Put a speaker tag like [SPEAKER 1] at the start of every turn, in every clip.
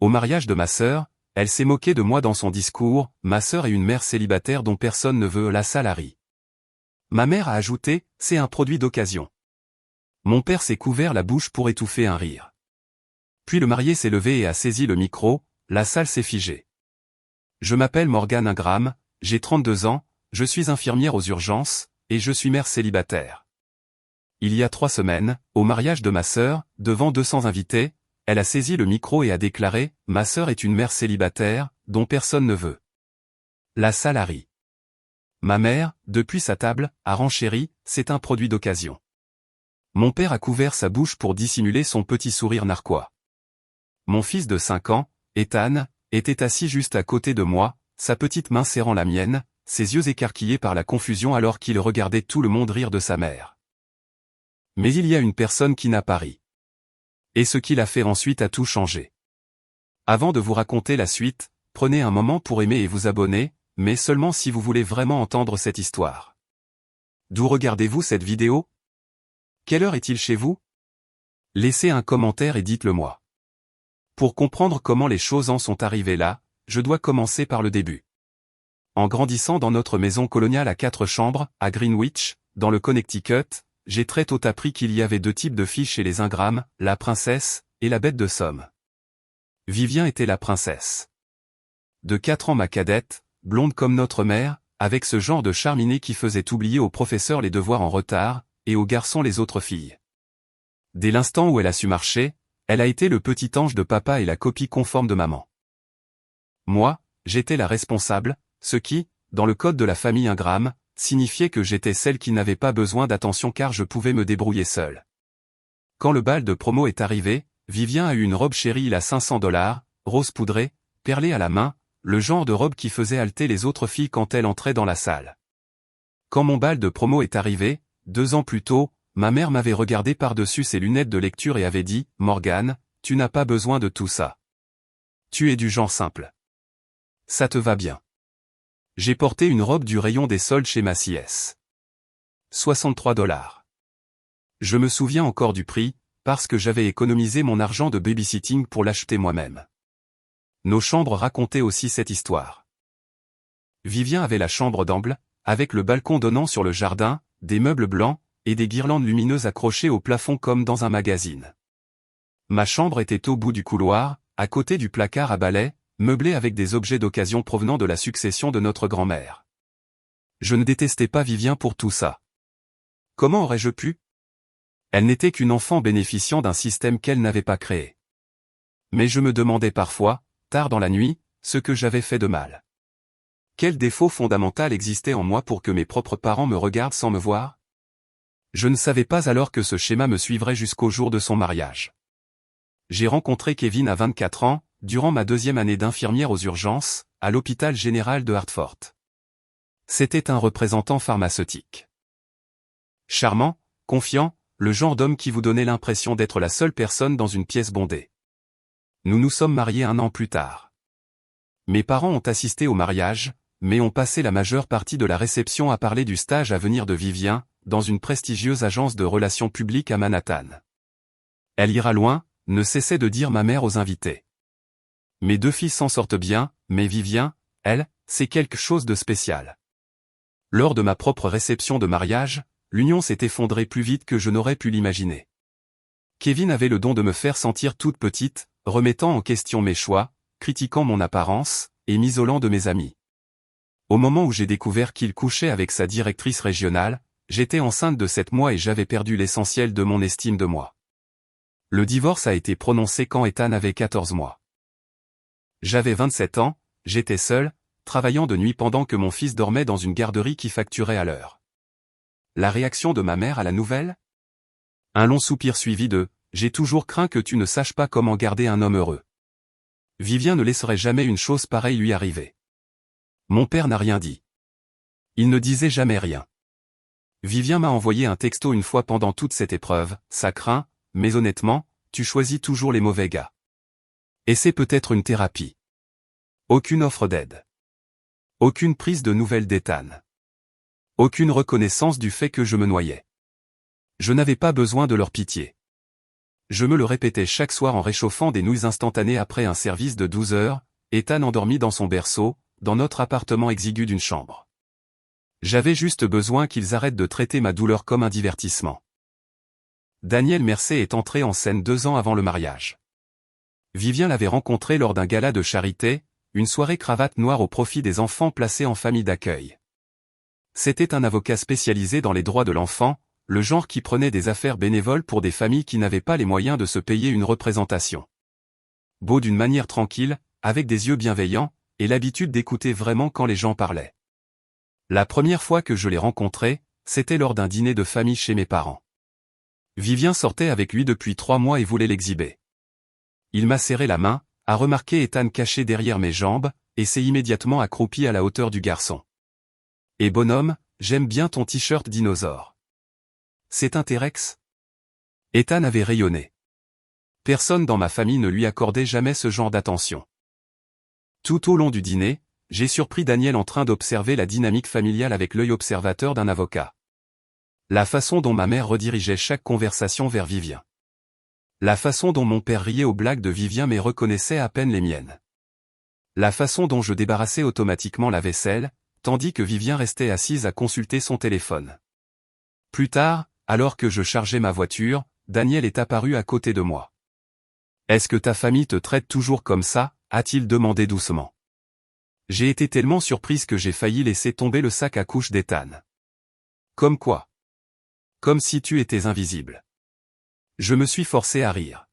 [SPEAKER 1] Au mariage de ma sœur, elle s'est moquée de moi dans son discours, ma sœur est une mère célibataire dont personne ne veut, la salle a ri. Ma mère a ajouté, c'est un produit d'occasion. Mon père s'est couvert la bouche pour étouffer un rire. Puis le marié s'est levé et a saisi le micro, la salle s'est figée. Je m'appelle Morgane Ingram, j'ai 32 ans, je suis infirmière aux urgences, et je suis mère célibataire. Il y a 3 semaines, au mariage de ma sœur, devant 200 invités, elle a saisi le micro et a déclaré « Ma sœur est une mère célibataire, dont personne ne veut ». La salle a ri. Ma mère, depuis sa table, a renchéri « C'est un produit d'occasion ». Mon père a couvert sa bouche pour dissimuler son petit sourire narquois. Mon fils de 5 ans, Ethan, était assis juste à côté de moi, sa petite main serrant la mienne, ses yeux écarquillés par la confusion alors qu'il regardait tout le monde rire de sa mère. Mais il y a une personne qui n'a pas ri. Et ce qu'il a fait ensuite a tout changé. Avant de vous raconter la suite, prenez un moment pour aimer et vous abonner, mais seulement si vous voulez vraiment entendre cette histoire. D'où regardez-vous cette vidéo? Quelle heure est-il chez vous? Laissez un commentaire et dites-le moi. Pour comprendre comment les choses en sont arrivées là, je dois commencer par le début. En grandissant dans notre maison coloniale à 4 chambres, à Greenwich, dans le Connecticut, j'ai très tôt appris qu'il y avait 2 types de filles chez les Ingram, la princesse et la bête de somme. Vivien était la princesse. De 4 ans ma cadette, blonde comme notre mère, avec ce genre de charme inné qui faisait oublier aux professeurs les devoirs en retard, et aux garçons les autres filles. Dès l'instant où elle a su marcher, elle a été le petit ange de papa et la copie conforme de maman. Moi, j'étais la responsable, ce qui, dans le code de la famille Ingram, signifiait que j'étais celle qui n'avait pas besoin d'attention car je pouvais me débrouiller seule. Quand le bal de promo est arrivé, Vivien a eu une robe chérie à $500, rose poudrée, perlée à la main, le genre de robe qui faisait halter les autres filles quand elles entraient dans la salle. Quand mon bal de promo est arrivé, 2 ans plus tôt, ma mère m'avait regardé par-dessus ses lunettes de lecture et avait dit « Morgane, tu n'as pas besoin de tout ça. Tu es du genre simple. Ça te va bien. » J'ai porté une robe du rayon des soldes chez Macy's. $63. Je me souviens encore du prix, parce que j'avais économisé mon argent de babysitting pour l'acheter moi-même. Nos chambres racontaient aussi cette histoire. Vivien avait la chambre d'angle, avec le balcon donnant sur le jardin, des meubles blancs, et des guirlandes lumineuses accrochées au plafond comme dans un magazine. Ma chambre était au bout du couloir, à côté du placard à balai, meublé avec des objets d'occasion provenant de la succession de notre grand-mère. Je ne détestais pas Vivien pour tout ça. Comment aurais-je pu? Elle n'était qu'une enfant bénéficiant d'un système qu'elle n'avait pas créé. Mais je me demandais parfois, tard dans la nuit, ce que j'avais fait de mal. Quel défaut fondamental existait en moi pour que mes propres parents me regardent sans me voir? Je ne savais pas alors que ce schéma me suivrait jusqu'au jour de son mariage. J'ai rencontré Kevin à 24 ans, durant ma 2e année d'infirmière aux urgences, à l'hôpital général de Hartford. C'était un représentant pharmaceutique. Charmant, confiant, le genre d'homme qui vous donnait l'impression d'être la seule personne dans une pièce bondée. Nous nous sommes mariés 1 an plus tard. Mes parents ont assisté au mariage, mais ont passé la majeure partie de la réception à parler du stage à venir de Vivien, dans une prestigieuse agence de relations publiques à Manhattan. Elle ira loin, ne cessait de dire ma mère aux invités. Mes 2 filles s'en sortent bien, mais Vivien, elle, c'est quelque chose de spécial. Lors de ma propre réception de mariage, l'union s'est effondrée plus vite que je n'aurais pu l'imaginer. Kevin avait le don de me faire sentir toute petite, remettant en question mes choix, critiquant mon apparence, et m'isolant de mes amis. Au moment où j'ai découvert qu'il couchait avec sa directrice régionale, j'étais enceinte de 7 mois et j'avais perdu l'essentiel de mon estime de moi. Le divorce a été prononcé quand Ethan avait 14 mois. J'avais 27 ans, j'étais seul, travaillant de nuit pendant que mon fils dormait dans une garderie qui facturait à l'heure. La réaction de ma mère à la nouvelle? Un long soupir suivi de « J'ai toujours craint que tu ne saches pas comment garder un homme heureux. Vivien ne laisserait jamais une chose pareille lui arriver. » Mon père n'a rien dit. Il ne disait jamais rien. Vivien m'a envoyé un texto une fois pendant toute cette épreuve, ça craint, mais honnêtement, tu choisis toujours les mauvais gars. Et c'est peut-être une thérapie. Aucune offre d'aide. Aucune prise de nouvelles d'Ethan. Aucune reconnaissance du fait que je me noyais. Je n'avais pas besoin de leur pitié. Je me le répétais chaque soir en réchauffant des nouilles instantanées après un service de 12 heures, Ethan endormi dans son berceau, dans notre appartement exigu d'une chambre. J'avais juste besoin qu'ils arrêtent de traiter ma douleur comme un divertissement. Daniel Mercé est entré en scène 2 ans avant le mariage. Vivien l'avait rencontré lors d'un gala de charité, une soirée cravate noire au profit des enfants placés en famille d'accueil. C'était un avocat spécialisé dans les droits de l'enfant, le genre qui prenait des affaires bénévoles pour des familles qui n'avaient pas les moyens de se payer une représentation. Beau d'une manière tranquille, avec des yeux bienveillants, et l'habitude d'écouter vraiment quand les gens parlaient. La première fois que je l'ai rencontré, c'était lors d'un dîner de famille chez mes parents. Vivien sortait avec lui depuis 3 mois et voulait l'exhiber. Il m'a serré la main, a remarqué Ethan caché derrière mes jambes, et s'est immédiatement accroupi à la hauteur du garçon. « Et bonhomme, j'aime bien ton t-shirt dinosaure. C'est un T-Rex ?» Ethan avait rayonné. Personne dans ma famille ne lui accordait jamais ce genre d'attention. Tout au long du dîner, j'ai surpris Daniel en train d'observer la dynamique familiale avec l'œil observateur d'un avocat. La façon dont ma mère redirigeait chaque conversation vers Vivien. La façon dont mon père riait aux blagues de Vivien mais reconnaissait à peine les miennes. La façon dont je débarrassais automatiquement la vaisselle, tandis que Vivien restait assise à consulter son téléphone. Plus tard, alors que je chargeais ma voiture, Daniel est apparu à côté de moi. « Est-ce que ta famille te traite toujours comme ça ?» a-t-il demandé doucement. J'ai été tellement surprise que j'ai failli laisser tomber le sac à couches d'Ethan. Comme quoi? Comme si tu étais invisible. Je me suis forcé à rire.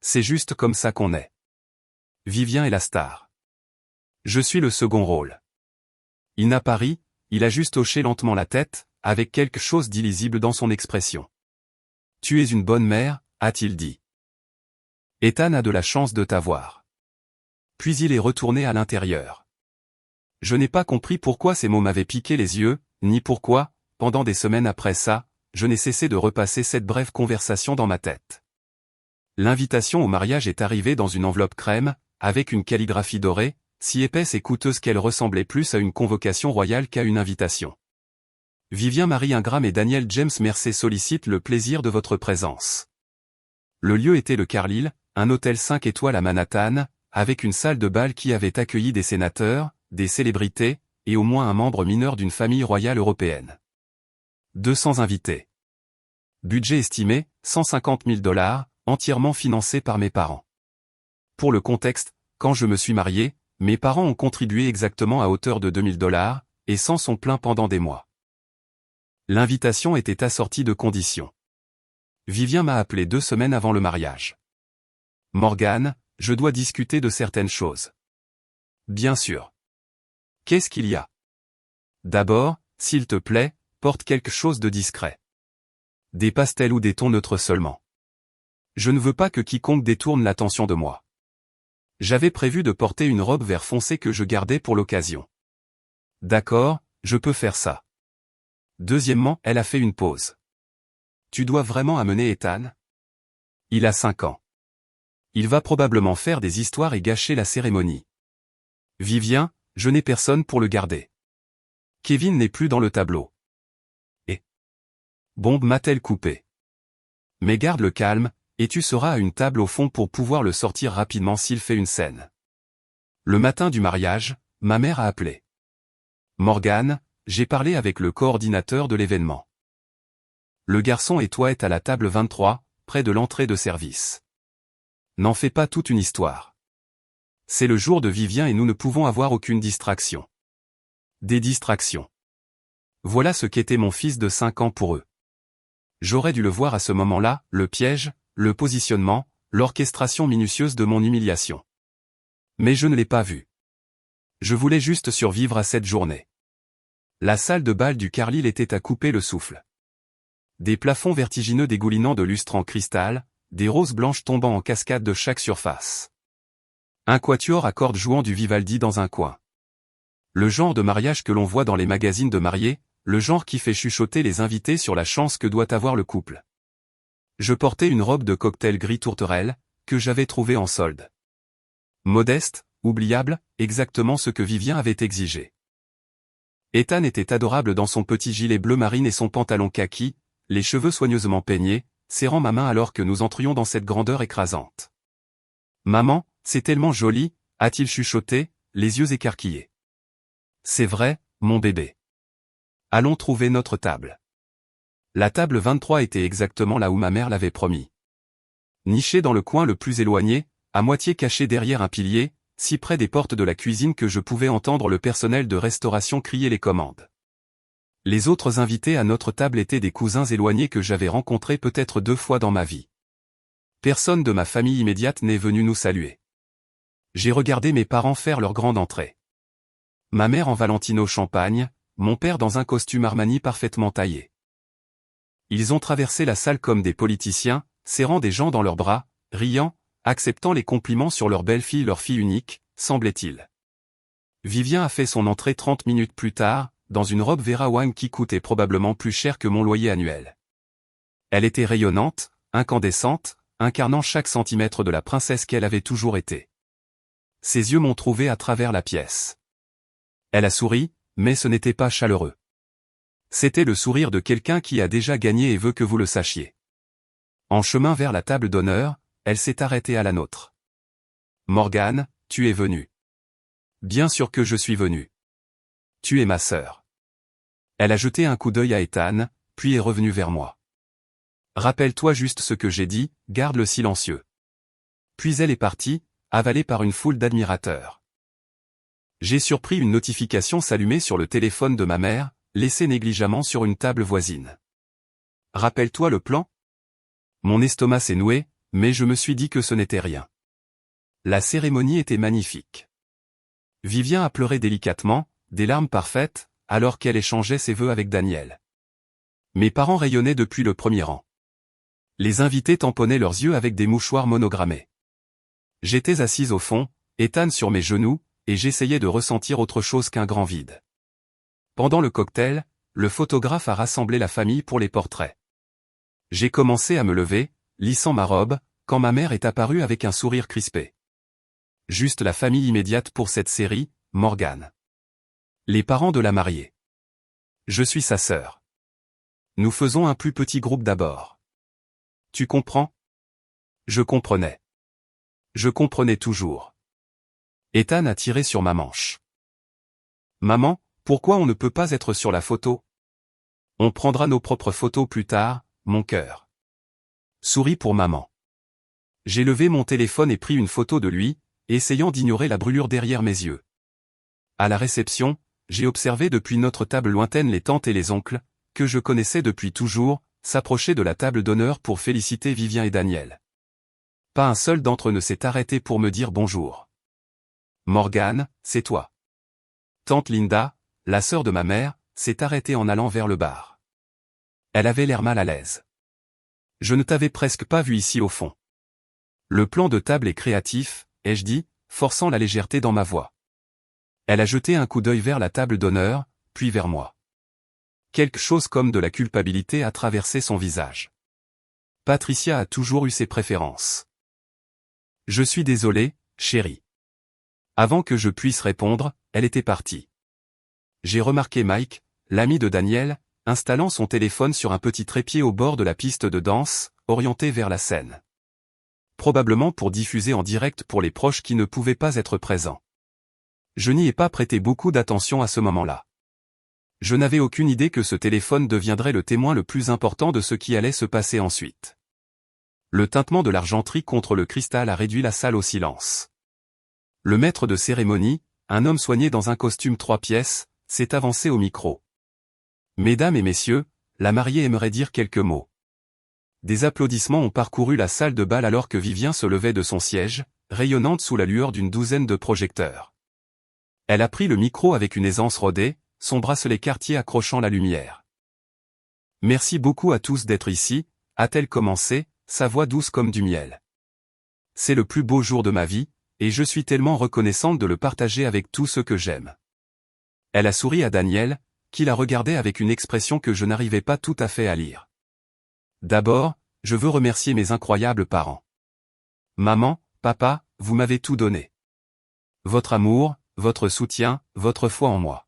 [SPEAKER 1] C'est juste comme ça qu'on est. Vivien est la star. Je suis le second rôle. Il n'a pas ri, il a juste hoché lentement la tête, avec quelque chose d'illisible dans son expression. Tu es une bonne mère, a-t-il dit. Ethan a de la chance de t'avoir. Puis il est retourné à l'intérieur. Je n'ai pas compris pourquoi ces mots m'avaient piqué les yeux, ni pourquoi, pendant des semaines après ça, je n'ai cessé de repasser cette brève conversation dans ma tête. L'invitation au mariage est arrivée dans une enveloppe crème, avec une calligraphie dorée, si épaisse et coûteuse qu'elle ressemblait plus à une convocation royale qu'à une invitation. Vivien Marie Ingram et Daniel James Mercé sollicitent le plaisir de votre présence. Le lieu était le Carlyle, un hôtel 5 étoiles à Manhattan, avec une salle de bal qui avait accueilli des sénateurs, des célébrités, et au moins un membre mineur d'une famille royale européenne. 200 invités. Budget estimé, $150 000, entièrement financé par mes parents. Pour le contexte, quand je me suis marié, mes parents ont contribué exactement à hauteur de $2000, et s'en sont plaints pendant des mois. L'invitation était assortie de conditions. Vivien m'a appelé 2 semaines avant le mariage. Morgane, je dois discuter de certaines choses. Bien sûr. Qu'est-ce qu'il y a? D'abord, s'il te plaît, porte quelque chose de discret. Des pastels ou des tons neutres seulement. Je ne veux pas que quiconque détourne l'attention de moi. J'avais prévu de porter une robe vert foncé que je gardais pour l'occasion. D'accord, je peux faire ça. Deuxièmement, elle a fait une pause. Tu dois vraiment amener Ethan? Il a 5 ans. Il va probablement faire des histoires et gâcher la cérémonie. Vivien, je n'ai personne pour le garder. Kevin n'est plus dans le tableau. Et Bombe m'a-t-elle coupé. Mais garde le calme, et tu seras à une table au fond pour pouvoir le sortir rapidement s'il fait une scène. Le matin du mariage, ma mère a appelé. Morgane, j'ai parlé avec le coordinateur de l'événement. Le garçon et toi êtes à la table 23, près de l'entrée de service. N'en fais pas toute une histoire. C'est le jour de Vivien et nous ne pouvons avoir aucune distraction. Des distractions. Voilà ce qu'était mon fils de 5 ans pour eux. J'aurais dû le voir à ce moment-là, le piège, le positionnement, l'orchestration minutieuse de mon humiliation. Mais je ne l'ai pas vu. Je voulais juste survivre à cette journée. La salle de bal du Carlyle était à couper le souffle. Des plafonds vertigineux dégoulinant de lustres en cristal, des roses blanches tombant en cascade de chaque surface. Un quatuor à cordes jouant du Vivaldi dans un coin. Le genre de mariage que l'on voit dans les magazines de mariés, le genre qui fait chuchoter les invités sur la chance que doit avoir le couple. Je portais une robe de cocktail gris tourterelle, que j'avais trouvée en solde. Modeste, oubliable, exactement ce que Vivien avait exigé. Ethan était adorable dans son petit gilet bleu marine et son pantalon kaki, les cheveux soigneusement peignés, serrant ma main alors que nous entrions dans cette grandeur écrasante. Maman, c'est tellement joli, a-t-il chuchoté, les yeux écarquillés. C'est vrai, mon bébé. Allons trouver notre table. La table 23 était exactement là où ma mère l'avait promis. Nichée dans le coin le plus éloigné, à moitié cachée derrière un pilier, si près des portes de la cuisine que je pouvais entendre le personnel de restauration crier les commandes. Les autres invités à notre table étaient des cousins éloignés que j'avais rencontrés peut-être 2 fois dans ma vie. Personne de ma famille immédiate n'est venu nous saluer. J'ai regardé mes parents faire leur grande entrée. Ma mère en Valentino champagne, mon père dans un costume Armani parfaitement taillé. Ils ont traversé la salle comme des politiciens, serrant des gens dans leurs bras, riant, acceptant les compliments sur leur belle-fille, leur fille unique, semblait-il. Vivien a fait son entrée 30 minutes plus tard, dans une robe Vera Wang qui coûtait probablement plus cher que mon loyer annuel. Elle était rayonnante, incandescente, incarnant chaque centimètre de la princesse qu'elle avait toujours été. Ses yeux m'ont trouvé à travers la pièce. Elle a souri, mais ce n'était pas chaleureux. C'était le sourire de quelqu'un qui a déjà gagné et veut que vous le sachiez. En chemin vers la table d'honneur, elle s'est arrêtée à la nôtre. Morgane, tu es venue. Bien sûr que je suis venue. Tu es ma sœur. Elle a jeté un coup d'œil à Ethan, puis est revenue vers moi. Rappelle-toi juste ce que j'ai dit, garde le silencieux. Puis elle est partie, avalée par une foule d'admirateurs. J'ai surpris une notification s'allumer sur le téléphone de ma mère, laissée négligemment sur une table voisine. Rappelle-toi le plan? Mon estomac s'est noué, mais je me suis dit que ce n'était rien. La cérémonie était magnifique. Vivien a pleuré délicatement, des larmes parfaites, alors qu'elle échangeait ses vœux avec Daniel. Mes parents rayonnaient depuis le premier rang. Les invités tamponnaient leurs yeux avec des mouchoirs monogrammés. J'étais assise au fond, Ethan sur mes genoux, et j'essayais de ressentir autre chose qu'un grand vide. Pendant le cocktail, le photographe a rassemblé la famille pour les portraits. J'ai commencé à me lever, lissant ma robe, quand ma mère est apparue avec un sourire crispé. Juste la famille immédiate pour cette série, Morgane. Les parents de la mariée. Je suis sa sœur. Nous faisons un plus petit groupe d'abord. Tu comprends? Je comprenais. Je comprenais toujours. Ethan a tiré sur ma manche. Maman, pourquoi on ne peut pas être sur la photo? On prendra nos propres photos plus tard, mon cœur. Souris pour maman. J'ai levé mon téléphone et pris une photo de lui, essayant d'ignorer la brûlure derrière mes yeux. À la réception, j'ai observé depuis notre table lointaine les tantes et les oncles, que je connaissais depuis toujours, s'approcher de la table d'honneur pour féliciter Vivien et Daniel. Pas un seul d'entre eux ne s'est arrêté pour me dire bonjour. Morgane, c'est toi. Tante Linda, la sœur de ma mère, s'est arrêtée en allant vers le bar. Elle avait l'air mal à l'aise. Je ne t'avais presque pas vu ici au fond. Le plan de table est créatif, ai-je dit, forçant la légèreté dans ma voix. Elle a jeté un coup d'œil vers la table d'honneur, puis vers moi. Quelque chose comme de la culpabilité a traversé son visage. Patricia a toujours eu ses préférences. Je suis désolé, chérie. Avant que je puisse répondre, elle était partie. J'ai remarqué Mike, l'ami de Daniel, installant son téléphone sur un petit trépied au bord de la piste de danse, orienté vers la scène. Probablement pour diffuser en direct pour les proches qui ne pouvaient pas être présents. Je n'y ai pas prêté beaucoup d'attention à ce moment-là. Je n'avais aucune idée que ce téléphone deviendrait le témoin le plus important de ce qui allait se passer ensuite. Le tintement de l'argenterie contre le cristal a réduit la salle au silence. Le maître de cérémonie, un homme soigné dans un costume 3 pièces, s'est avancé au micro. Mesdames et messieurs, la mariée aimerait dire quelques mots. Des applaudissements ont parcouru la salle de bal alors que Vivien se levait de son siège, rayonnante sous la lueur d'une douzaine de projecteurs. Elle a pris le micro avec une aisance rodée, son bracelet Cartier accrochant la lumière. Merci beaucoup à tous d'être ici, a-t-elle commencé, sa voix douce comme du miel. C'est le plus beau jour de ma vie, et je suis tellement reconnaissante de le partager avec tous ceux que j'aime. Elle a souri à Daniel, qui la regardait avec une expression que je n'arrivais pas tout à fait à lire. D'abord, je veux remercier mes incroyables parents. Maman, papa, vous m'avez tout donné. Votre amour, votre soutien, votre foi en moi.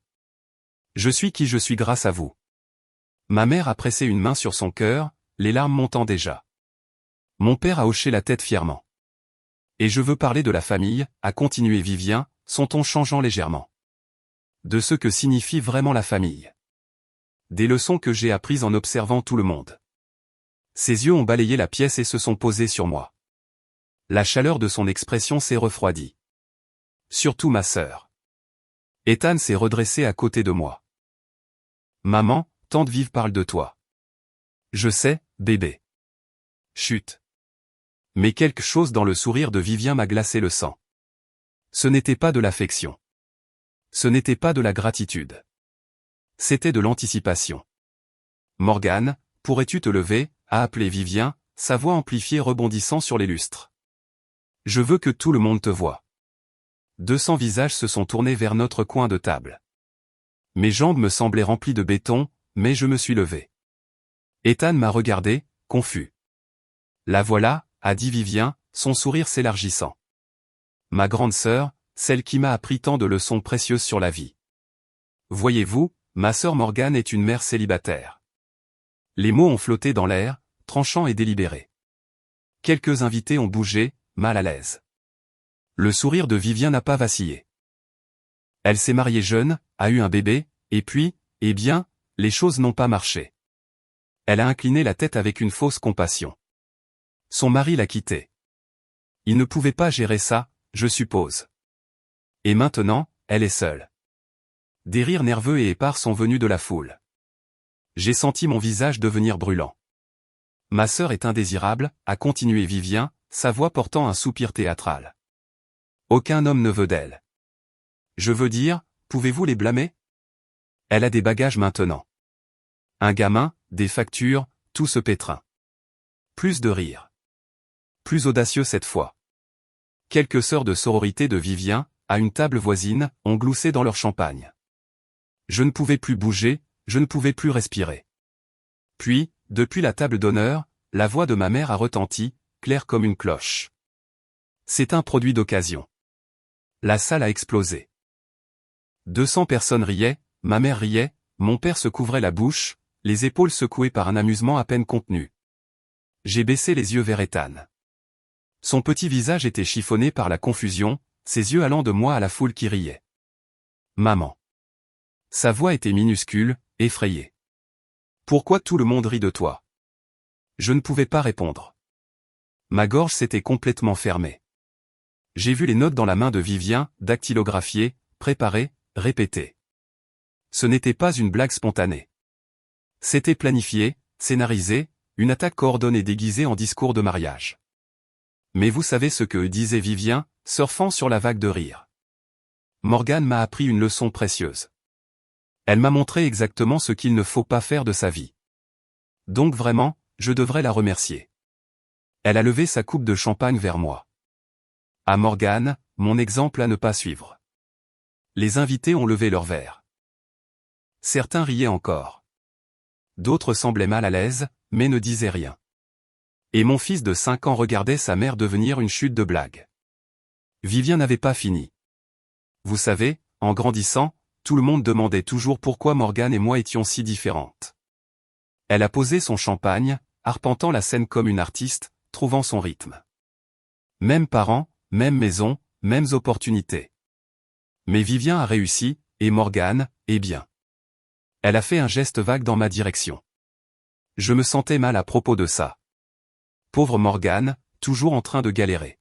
[SPEAKER 1] Je suis qui je suis grâce à vous. Ma mère a pressé une main sur son cœur, les larmes montant déjà. Mon père a hoché la tête fièrement. Et je veux parler de la famille, a continué Vivien, son ton changeant légèrement. De ce que signifie vraiment la famille. Des leçons que j'ai apprises en observant tout le monde. Ses yeux ont balayé la pièce et se sont posés sur moi. La chaleur de son expression s'est refroidie. Surtout ma sœur. Ethan s'est redressé à côté de moi. Maman, tante Vive parle de toi. Je sais, bébé. Chut. Mais quelque chose dans le sourire de Vivien m'a glacé le sang. Ce n'était pas de l'affection. Ce n'était pas de la gratitude. C'était de l'anticipation. Morgane, pourrais-tu te lever, a appelé Vivien, sa voix amplifiée rebondissant sur les lustres. Je veux que tout le monde te voie. 200 visages se sont tournés vers notre coin de table. Mes jambes me semblaient remplies de béton, mais je me suis levé. Ethan m'a regardé, confus. La voilà, a dit Vivien, son sourire s'élargissant. Ma grande sœur, celle qui m'a appris tant de leçons précieuses sur la vie. Voyez-vous, ma sœur Morgane est une mère célibataire. Les mots ont flotté dans l'air, tranchants et délibérés. Quelques invités ont bougé, mal à l'aise. Le sourire de Vivien n'a pas vacillé. Elle s'est mariée jeune, a eu un bébé, et puis, eh bien, les choses n'ont pas marché. Elle a incliné la tête avec une fausse compassion. Son mari l'a quittée. Il ne pouvait pas gérer ça, je suppose. Et maintenant, elle est seule. Des rires nerveux et épars sont venus de la foule. J'ai senti mon visage devenir brûlant. Ma sœur est indésirable, a continué Vivien, sa voix portant un soupir théâtral. Aucun homme ne veut d'elle. Je veux dire, pouvez-vous les blâmer? Elle a des bagages maintenant. Un gamin, des factures, tout ce pétrin. Plus de rire. Plus audacieux cette fois. Quelques sœurs de sororité de Vivien, à une table voisine, ont gloussé dans leur champagne. Je ne pouvais plus bouger, je ne pouvais plus respirer. Puis, depuis la table d'honneur, la voix de ma mère a retenti, claire comme une cloche. C'est un produit d'occasion. La salle a explosé. 200 personnes riaient, ma mère riait, mon père se couvrait la bouche, les épaules secouées par un amusement à peine contenu. J'ai baissé les yeux vers Ethan. Son petit visage était chiffonné par la confusion, ses yeux allant de moi à la foule qui riait. Maman. Sa voix était minuscule, effrayée. Pourquoi tout le monde rit de toi? Je ne pouvais pas répondre. Ma gorge s'était complètement fermée. J'ai vu les notes dans la main de Vivien, dactylographiées, préparées, répétées. Ce n'était pas une blague spontanée. C'était planifié, scénarisé, une attaque coordonnée déguisée en discours de mariage. Mais vous savez ce que disait Vivien, surfant sur la vague de rire. Morgane m'a appris une leçon précieuse. Elle m'a montré exactement ce qu'il ne faut pas faire de sa vie. Donc vraiment, je devrais la remercier. Elle a levé sa coupe de champagne vers moi. À Morgane, mon exemple à ne pas suivre. Les invités ont levé leurs verres. Certains riaient encore. D'autres semblaient mal à l'aise, mais ne disaient rien. Et mon fils de 5 ans regardait sa mère devenir une chute de blagues. Vivien n'avait pas fini. Vous savez, en grandissant, tout le monde demandait toujours pourquoi Morgane et moi étions si différentes. Elle a posé son champagne, arpentant la scène comme une artiste, trouvant son rythme. Mêmes parents, même maison, mêmes opportunités. Mais Vivien a réussi, et Morgane, eh bien. Elle a fait un geste vague dans ma direction. Je me sentais mal à propos de ça. Pauvre Morgane, toujours en train de galérer.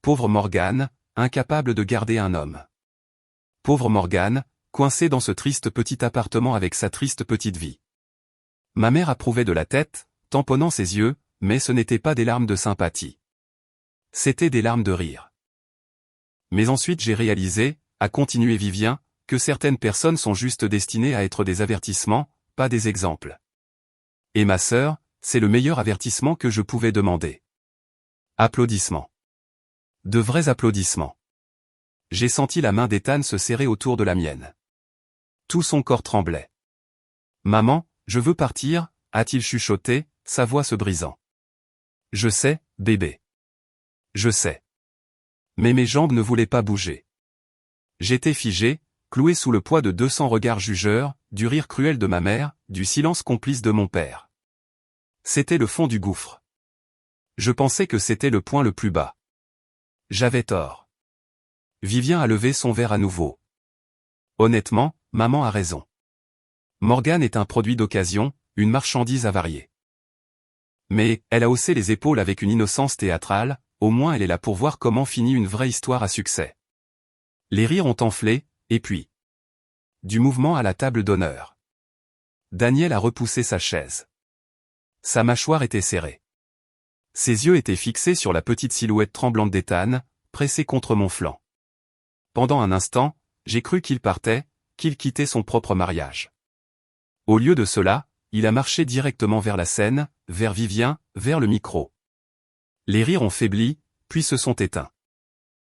[SPEAKER 1] Pauvre Morgane, incapable de garder un homme. Pauvre Morgane, coincée dans ce triste petit appartement avec sa triste petite vie. Ma mère approuvait de la tête, tamponnant ses yeux, mais ce n'était pas des larmes de sympathie. C'était des larmes de rire. Mais ensuite j'ai réalisé, a continué Vivien, que certaines personnes sont juste destinées à être des avertissements, pas des exemples. Et ma sœur, c'est le meilleur avertissement que je pouvais demander. Applaudissements. De vrais applaudissements. J'ai senti la main d'Ethan se serrer autour de la mienne. Tout son corps tremblait. Maman, je veux partir, a-t-il chuchoté, sa voix se brisant. Je sais, bébé. Je sais. Mais mes jambes ne voulaient pas bouger. J'étais figé, cloué sous le poids de 200 regards jugeurs, du rire cruel de ma mère, du silence complice de mon père. C'était le fond du gouffre. Je pensais que c'était le point le plus bas. J'avais tort. Vivien a levé son verre à nouveau. Honnêtement, maman a raison. Morgane est un produit d'occasion, une marchandise avariée. Mais, elle a haussé les épaules avec une innocence théâtrale, au moins elle est là pour voir comment finit une vraie histoire à succès. Les rires ont enflé, et puis... Du mouvement à la table d'honneur. Daniel a repoussé sa chaise. Sa mâchoire était serrée. Ses yeux étaient fixés sur la petite silhouette tremblante d'Ethan, pressée contre mon flanc. Pendant un instant, j'ai cru qu'il partait, qu'il quittait son propre mariage. Au lieu de cela, il a marché directement vers la scène, vers Vivien, vers le micro. Les rires ont faibli, puis se sont éteints.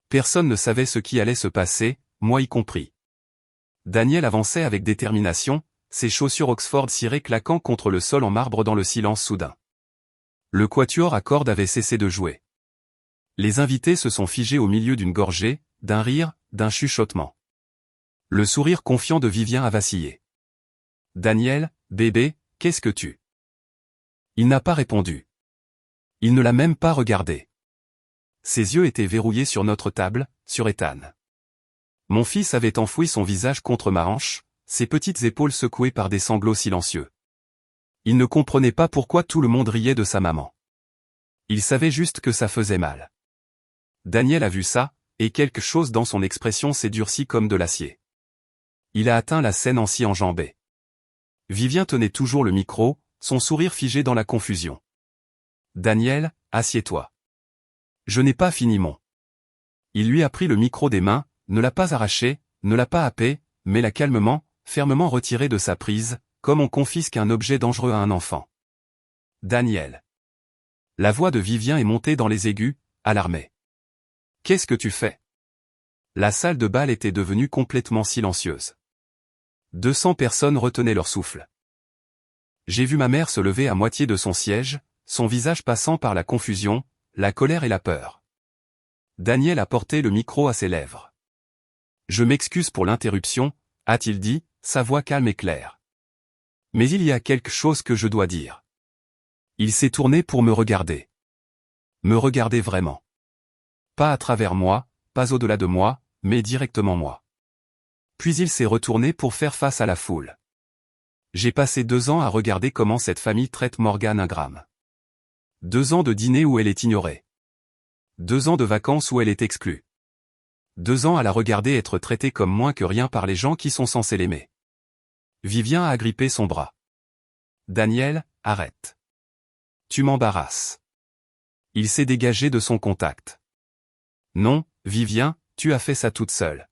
[SPEAKER 1] Personne ne savait ce qui allait se passer, moi y compris. Daniel avançait avec détermination, ses chaussures Oxford cirées claquant contre le sol en marbre dans le silence soudain. Le quatuor à cordes avait cessé de jouer. Les invités se sont figés au milieu d'une gorgée, d'un rire, d'un chuchotement. Le sourire confiant de Vivien a vacillé. « Daniel, bébé, qu'est-ce que tu... » Il n'a pas répondu. Il ne l'a même pas regardé. Ses yeux étaient verrouillés sur notre table, sur Ethan. Mon fils avait enfoui son visage contre ma hanche, ses petites épaules secouées par des sanglots silencieux. Il ne comprenait pas pourquoi tout le monde riait de sa maman. Il savait juste que ça faisait mal. Daniel a vu ça, et quelque chose dans son expression s'est durci comme de l'acier. Il a atteint la scène en s'y enjambé. Vivien tenait toujours le micro, son sourire figé dans la confusion. « Daniel, assieds-toi. » Je n'ai pas fini mon. Il lui a pris le micro des mains, ne l'a pas arraché, ne l'a pas happé, mais l'a calmement, fermement retiré de sa prise, comme on confisque un objet dangereux à un enfant. « Daniel. » La voix de Vivien est montée dans les aigus, alarmée. « Qu'est-ce que tu fais ?» La salle de bal était devenue complètement silencieuse. 200 personnes retenaient leur souffle. J'ai vu ma mère se lever à moitié de son siège, son visage passant par la confusion, la colère et la peur. Daniel a porté le micro à ses lèvres. « Je m'excuse pour l'interruption », a-t-il dit, sa voix calme et claire. « Mais il y a quelque chose que je dois dire. » Il s'est tourné pour me regarder. Me regarder vraiment. Pas à travers moi, pas au-delà de moi, mais directement moi. Puis il s'est retourné pour faire face à la foule. J'ai passé 2 ans à regarder comment cette famille traite Morgane Ingram. 2 ans de dîner où elle est ignorée. 2 ans de vacances où elle est exclue. 2 ans à la regarder être traitée comme moins que rien par les gens qui sont censés l'aimer. Vivien a agrippé son bras. « Daniel, arrête. Tu m'embarrasses. » Il s'est dégagé de son contact. « Non, Vivien, tu as fait ça toute seule. »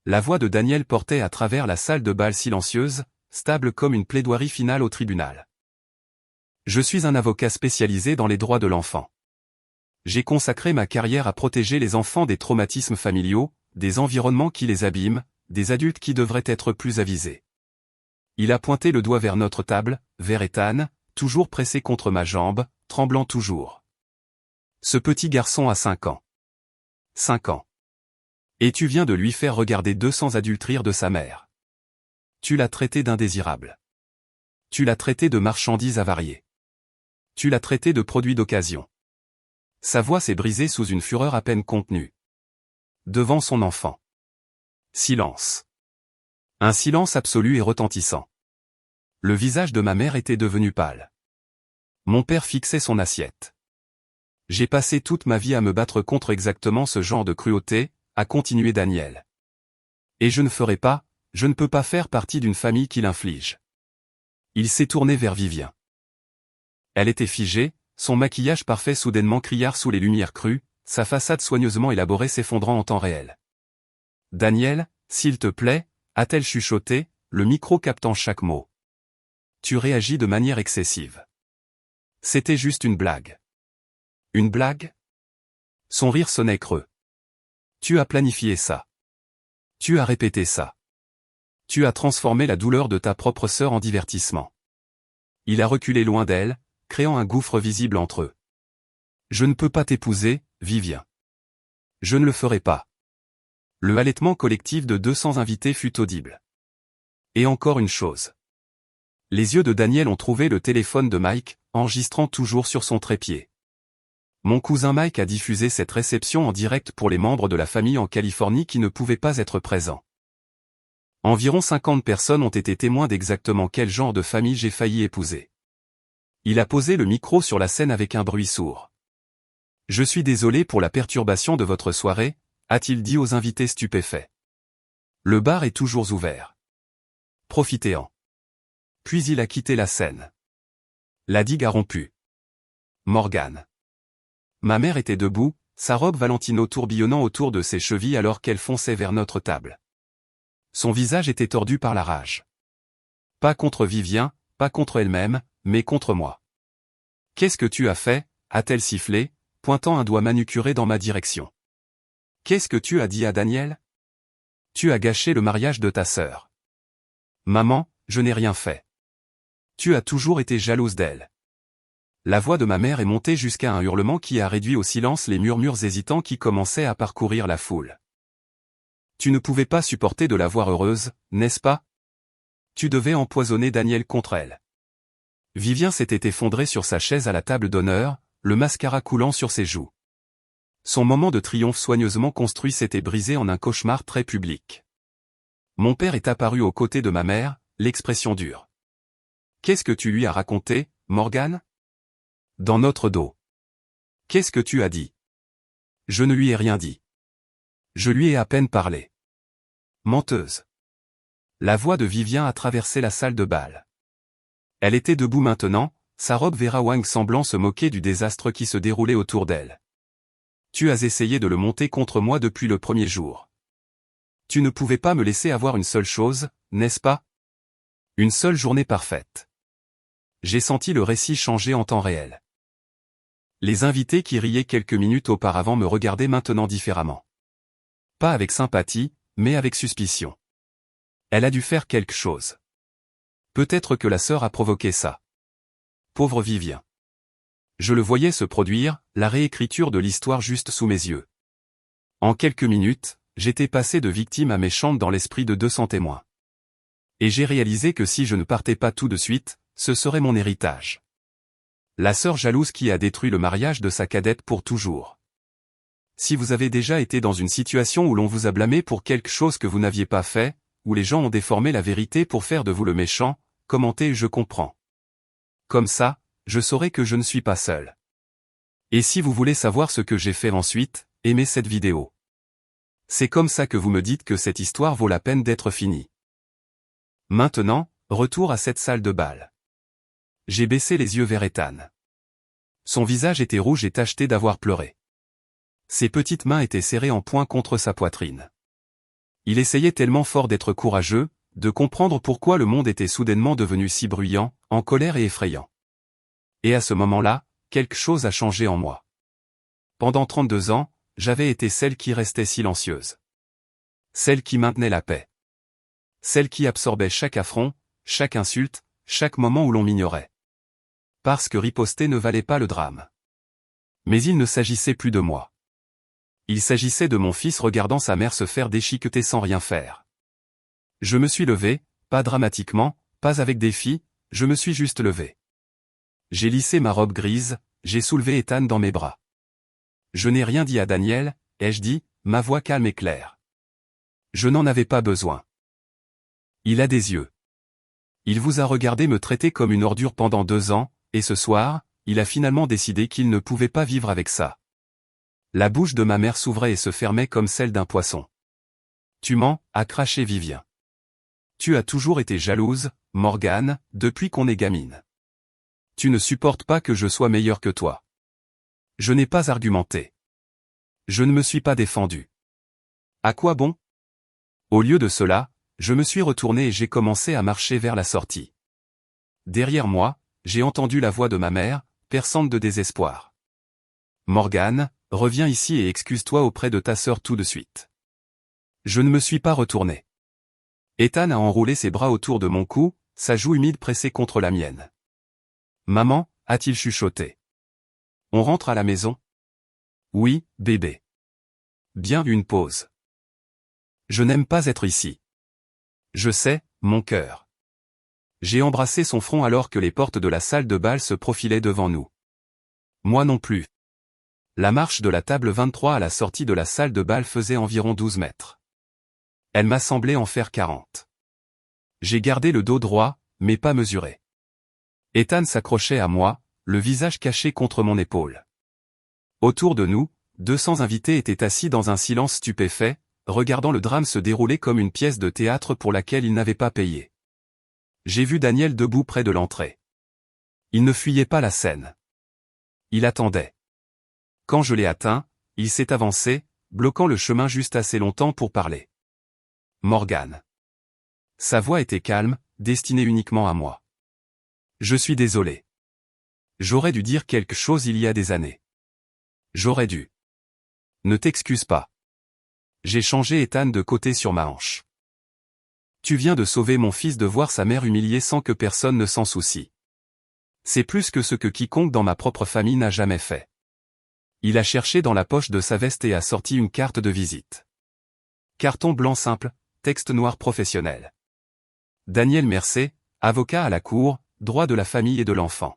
[SPEAKER 1] La voix de Daniel portait à travers la salle de bal silencieuse, stable comme une plaidoirie finale au tribunal. Je suis un avocat spécialisé dans les droits de l'enfant. J'ai consacré ma carrière à protéger les enfants des traumatismes familiaux, des environnements qui les abîment, des adultes qui devraient être plus avisés. Il a pointé le doigt vers notre table, vers Ethan, toujours pressé contre ma jambe, tremblant toujours. Ce petit garçon a 5 ans. 5 ans. Et tu viens de lui faire regarder 200 adultes rire de sa mère. Tu l'as traité d'indésirable. Tu l'as traité de marchandise avariée. Tu l'as traité de produit d'occasion. Sa voix s'est brisée sous une fureur à peine contenue. Devant son enfant. Silence. Un silence absolu et retentissant. Le visage de ma mère était devenu pâle. Mon père fixait son assiette. J'ai passé toute ma vie à me battre contre exactement ce genre de cruauté, a continué Daniel. Et je ne peux pas faire partie d'une famille qui l'inflige. Il s'est tourné vers Vivien. Elle était figée, son maquillage parfait soudainement criard sous les lumières crues, sa façade soigneusement élaborée s'effondrant en temps réel. « Daniel, s'il te plaît » a-t-elle chuchoté, le micro captant chaque mot. « Tu réagis de manière excessive. C'était juste une blague. » « Une blague ?» Son rire sonnait creux. « Tu as planifié ça. Tu as répété ça. Tu as transformé la douleur de ta propre sœur en divertissement. » Il a reculé loin d'elle, créant un gouffre visible entre eux. « Je ne peux pas t'épouser, Vivien. Je ne le ferai pas. » Le halètement collectif de 200 invités fut audible. Et encore une chose. Les yeux de Daniel ont trouvé le téléphone de Mike, enregistrant toujours sur son trépied. Mon cousin Mike a diffusé cette réception en direct pour les membres de la famille en Californie qui ne pouvaient pas être présents. Environ 50 personnes ont été témoins d'exactement quel genre de famille j'ai failli épouser. Il a posé le micro sur la scène avec un bruit sourd. « Je suis désolé pour la perturbation de votre soirée », a-t-il dit aux invités stupéfaits. Le bar est toujours ouvert. Profitez-en. Puis il a quitté la scène. La digue a rompu. Morgane. Ma mère était debout, sa robe Valentino tourbillonnant autour de ses chevilles alors qu'elle fonçait vers notre table. Son visage était tordu par la rage. Pas contre Vivien, pas contre elle-même, mais contre moi. « Qu'est-ce que tu as fait ?» a-t-elle sifflé, pointant un doigt manucuré dans ma direction. « Qu'est-ce que tu as dit à Daniel ? Tu as gâché le mariage de ta sœur. »« Maman, je n'ai rien fait. Tu as toujours été jalouse d'elle. » La voix de ma mère est montée jusqu'à un hurlement qui a réduit au silence les murmures hésitants qui commençaient à parcourir la foule. « Tu ne pouvais pas supporter de la voir heureuse, n'est-ce pas ? Tu devais empoisonner Daniel contre elle. » Vivien s'était effondré sur sa chaise à la table d'honneur, le mascara coulant sur ses joues. Son moment de triomphe soigneusement construit s'était brisé en un cauchemar très public. Mon père est apparu aux côtés de ma mère, l'expression dure. « Qu'est-ce que tu lui as raconté, Morgane ? Dans notre dos. Qu'est-ce que tu as dit ? » Je ne lui ai rien dit. Je lui ai à peine parlé. Menteuse. La voix de Vivien a traversé la salle de bal. Elle était debout maintenant, sa robe Vera Wang semblant se moquer du désastre qui se déroulait autour d'elle. Tu as essayé de le monter contre moi depuis le premier jour. Tu ne pouvais pas me laisser avoir une seule chose, n'est-ce pas ? Une seule journée parfaite. J'ai senti le récit changer en temps réel. Les invités qui riaient quelques minutes auparavant me regardaient maintenant différemment. Pas avec sympathie, mais avec suspicion. Elle a dû faire quelque chose. Peut-être que la sœur a provoqué ça. Pauvre Vivien. Je le voyais se produire, la réécriture de l'histoire juste sous mes yeux. En quelques minutes, j'étais passé de victime à méchante dans l'esprit de 200 témoins. Et j'ai réalisé que si je ne partais pas tout de suite, ce serait mon héritage. La sœur jalouse qui a détruit le mariage de sa cadette pour toujours. Si vous avez déjà été dans une situation où l'on vous a blâmé pour quelque chose que vous n'aviez pas fait, où les gens ont déformé la vérité pour faire de vous le méchant, commentez « Je comprends ». Comme ça, je saurai que je ne suis pas seul. Et si vous voulez savoir ce que j'ai fait ensuite, aimez cette vidéo. C'est comme ça que vous me dites que cette histoire vaut la peine d'être finie. Maintenant, retour à cette salle de bal. J'ai baissé les yeux vers Ethan. Son visage était rouge et tacheté d'avoir pleuré. Ses petites mains étaient serrées en poing contre sa poitrine. Il essayait tellement fort d'être courageux, de comprendre pourquoi le monde était soudainement devenu si bruyant, en colère et effrayant. Et à ce moment-là, quelque chose a changé en moi. Pendant 32 ans, j'avais été celle qui restait silencieuse. Celle qui maintenait la paix. Celle qui absorbait chaque affront, chaque insulte, chaque moment où l'on m'ignorait. Parce que riposter ne valait pas le drame. Mais il ne s'agissait plus de moi. Il s'agissait de mon fils regardant sa mère se faire déchiqueter sans rien faire. Je me suis levé, pas dramatiquement, pas avec défi, je me suis juste levé. J'ai lissé ma robe grise, j'ai soulevé Ethan dans mes bras. Je n'ai rien dit à Daniel, ai-je dit, ma voix calme et claire. Je n'en avais pas besoin. Il a des yeux. Il vous a regardé me traiter comme une ordure pendant 2 ans, et ce soir, il a finalement décidé qu'il ne pouvait pas vivre avec ça. La bouche de ma mère s'ouvrait et se fermait comme celle d'un poisson. Tu mens, a craché Vivien. Tu as toujours été jalouse, Morgane, depuis qu'on est gamine. Tu ne supportes pas que je sois meilleur que toi. Je n'ai pas argumenté. Je ne me suis pas défendu. À quoi bon ? Au lieu de cela, je me suis retourné et j'ai commencé à marcher vers la sortie. Derrière moi, j'ai entendu la voix de ma mère, perçante de désespoir. Morgane, reviens ici et excuse-toi auprès de ta sœur tout de suite. Je ne me suis pas retourné. Ethan a enroulé ses bras autour de mon cou, sa joue humide pressée contre la mienne. Maman, a-t-il chuchoté. On rentre à la maison ? Oui, bébé. Bien une pause. Je n'aime pas être ici. Je sais, mon cœur. J'ai embrassé son front alors que les portes de la salle de bal se profilaient devant nous. Moi non plus. La marche de la table 23 à la sortie de la salle de bal faisait environ 12 mètres. Elle m'a semblé en faire 40. J'ai gardé le dos droit, mais pas mesuré. Ethan s'accrochait à moi, le visage caché contre mon épaule. Autour de nous, 200 invités étaient assis dans un silence stupéfait, regardant le drame se dérouler comme une pièce de théâtre pour laquelle ils n'avaient pas payé. J'ai vu Daniel debout près de l'entrée. Il ne fuyait pas la scène. Il attendait. Quand je l'ai atteint, il s'est avancé, bloquant le chemin juste assez longtemps pour parler. Morgane. Sa voix était calme, destinée uniquement à moi. Je suis désolé. J'aurais dû dire quelque chose il y a des années. J'aurais dû. Ne t'excuse pas. J'ai changé Ethan de côté sur ma hanche. Tu viens de sauver mon fils de voir sa mère humiliée sans que personne ne s'en soucie. C'est plus que ce que quiconque dans ma propre famille n'a jamais fait. Il a cherché dans la poche de sa veste et a sorti une carte de visite. Carton blanc simple, texte noir professionnel. Daniel Mercé, avocat à la cour, droit de la famille et de l'enfant.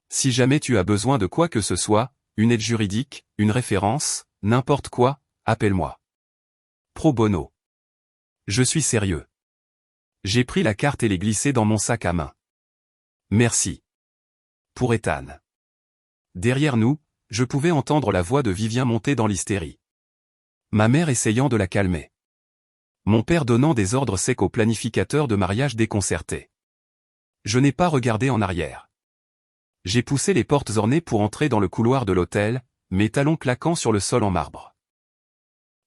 [SPEAKER 1] Si jamais tu as besoin de quoi que ce soit, une aide juridique, une référence, n'importe quoi, appelle-moi. Pro bono. Je suis sérieux. J'ai pris la carte et l'ai glissée dans mon sac à main. Merci. Pour Ethan. Derrière nous, je pouvais entendre la voix de Vivien monter dans l'hystérie. Ma mère essayant de la calmer. Mon père donnant des ordres secs au planificateur de mariage déconcerté. Je n'ai pas regardé en arrière. J'ai poussé les portes ornées pour entrer dans le couloir de l'hôtel, mes talons claquant sur le sol en marbre.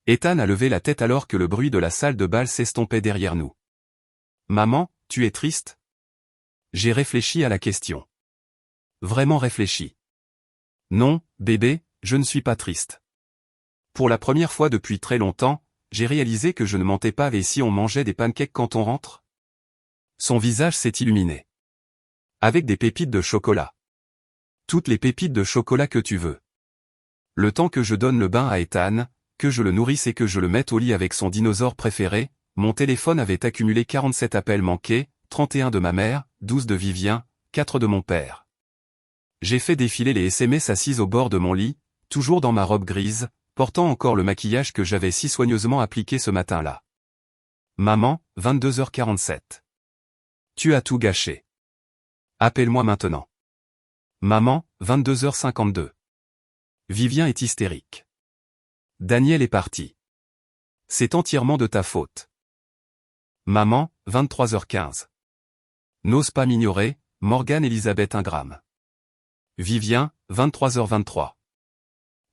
[SPEAKER 1] Ethan a levé la tête alors que le bruit de la salle de bal s'estompait derrière nous. Maman, tu es triste? J'ai réfléchi à la question. Vraiment réfléchi. Non, bébé, je ne suis pas triste. Pour la première fois depuis très longtemps, j'ai réalisé que je ne mentais pas. Et si on mangeait des pancakes quand on rentre? Son visage s'est illuminé. Avec des pépites de chocolat. Toutes les pépites de chocolat que tu veux. Le temps que je donne le bain à Ethan, que je le nourrisse et que je le mette au lit avec son dinosaure préféré, mon téléphone avait accumulé 47 appels manqués, 31 de ma mère, 12 de Vivien, 4 de mon père. J'ai fait défiler les SMS assises au bord de mon lit, toujours dans ma robe grise, portant encore le maquillage que j'avais si soigneusement appliqué ce matin-là. Maman, 22h47. Tu as tout gâché. Appelle-moi maintenant. Maman, 22h52. Vivien est hystérique. Daniel est parti. C'est entièrement de ta faute. Maman, 23h15. N'ose pas m'ignorer, Morgane Elisabeth Ingram. Vivien, 23h23.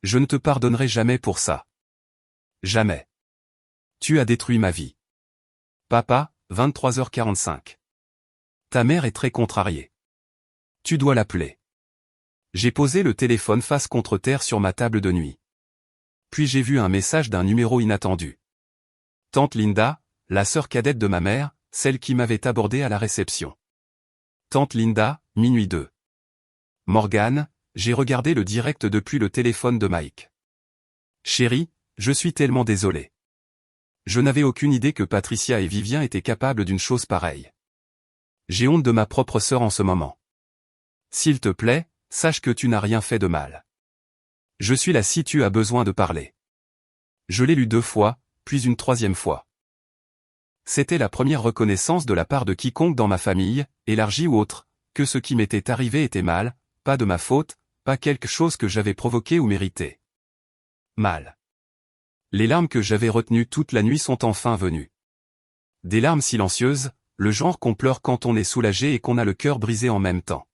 [SPEAKER 1] Je ne te pardonnerai jamais pour ça. Jamais. Tu as détruit ma vie. Papa, 23h45. Ta mère est très contrariée. Tu dois l'appeler. J'ai posé le téléphone face contre terre sur ma table de nuit. Puis j'ai vu un message d'un numéro inattendu. Tante Linda, la sœur cadette de ma mère, celle qui m'avait abordé à la réception. Tante Linda, minuit 2. Morgane, j'ai regardé le direct depuis le téléphone de Mike. Chérie, je suis tellement désolé. Je n'avais aucune idée que Patricia et Vivien étaient capables d'une chose pareille. J'ai honte de ma propre sœur en ce moment. S'il te plaît, sache que tu n'as rien fait de mal. Je suis là si tu as besoin de parler. Je l'ai lu 2 fois, puis une 3e fois. C'était la première reconnaissance de la part de quiconque dans ma famille, élargie ou autre, que ce qui m'était arrivé était mal, pas de ma faute, pas quelque chose que j'avais provoqué ou mérité. Mal. Les larmes que j'avais retenues toute la nuit sont enfin venues. Des larmes silencieuses, le genre qu'on pleure quand on est soulagé et qu'on a le cœur brisé en même temps.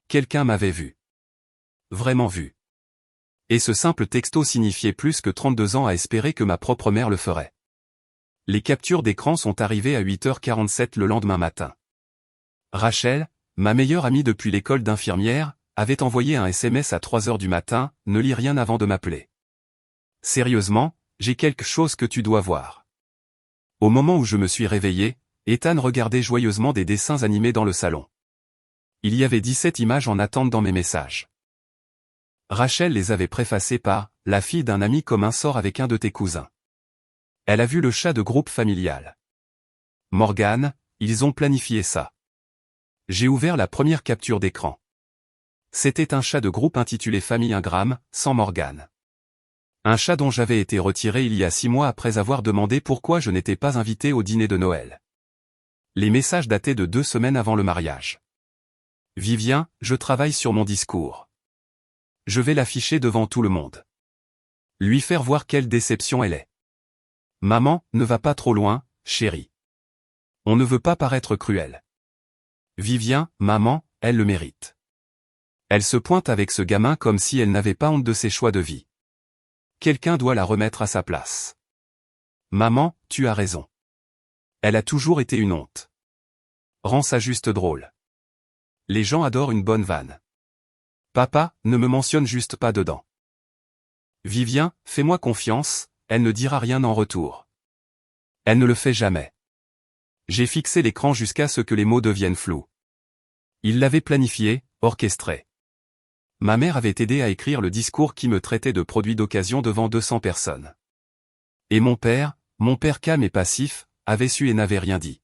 [SPEAKER 1] Quelqu'un m'avait vu. Vraiment vu. Et ce simple texto signifiait plus que 32 ans à espérer que ma propre mère le ferait. Les captures d'écran sont arrivées à 8h47 le lendemain matin. Rachel, ma meilleure amie depuis l'école d'infirmière, avait envoyé un SMS à 3h du matin, ne lis rien avant de m'appeler. Sérieusement, j'ai quelque chose que tu dois voir. Au moment où je me suis réveillé, Ethan regardait joyeusement des dessins animés dans le salon. Il y avait 17 images en attente dans mes messages. Rachel les avait préfacées par « La fille d'un ami commun sort avec un de tes cousins ». Elle a vu le chat de groupe familial. Morgane, ils ont planifié ça. J'ai ouvert la première capture d'écran. C'était un chat de groupe intitulé Famille Ingram, sans Morgane. Un chat dont j'avais été retiré il y a 6 mois après avoir demandé pourquoi je n'étais pas invité au dîner de Noël. Les messages dataient de 2 semaines avant le mariage. Vivien, je travaille sur mon discours. Je vais l'afficher devant tout le monde. Lui faire voir quelle déception elle est. Maman, ne va pas trop loin, chérie. On ne veut pas paraître cruel. Vivien, maman, elle le mérite. Elle se pointe avec ce gamin comme si elle n'avait pas honte de ses choix de vie. Quelqu'un doit la remettre à sa place. Maman, tu as raison. Elle a toujours été une honte. Rends ça juste drôle. Les gens adorent une bonne vanne. Papa, ne me mentionne juste pas dedans. Vivien, fais-moi confiance, elle ne dira rien en retour. Elle ne le fait jamais. J'ai fixé l'écran jusqu'à ce que les mots deviennent flous. Il l'avait planifié, orchestré. Ma mère avait aidé à écrire le discours qui me traitait de produit d'occasion devant 200 personnes. Et mon père calme et passif, avait su et n'avait rien dit.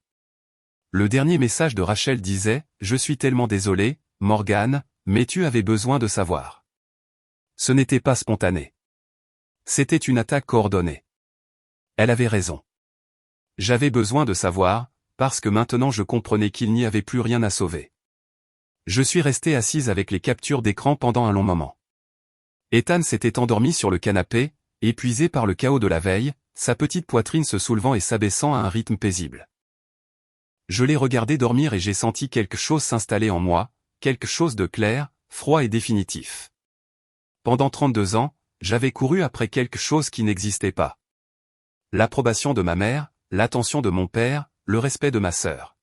[SPEAKER 1] Le dernier message de Rachel disait « Je suis tellement désolé, Morgane, mais tu avais besoin de savoir. » Ce n'était pas spontané. C'était une attaque coordonnée. Elle avait raison. J'avais besoin de savoir, parce que maintenant je comprenais qu'il n'y avait plus rien à sauver. Je suis resté assise avec les captures d'écran pendant un long moment. Ethan s'était endormi sur le canapé, épuisé par le chaos de la veille, sa petite poitrine se soulevant et s'abaissant à un rythme paisible. Je l'ai regardé dormir et j'ai senti quelque chose s'installer en moi, quelque chose de clair, froid et définitif. Pendant 32 ans, j'avais couru après quelque chose qui n'existait pas. L'approbation de ma mère, l'attention de mon père, le respect de ma sœur.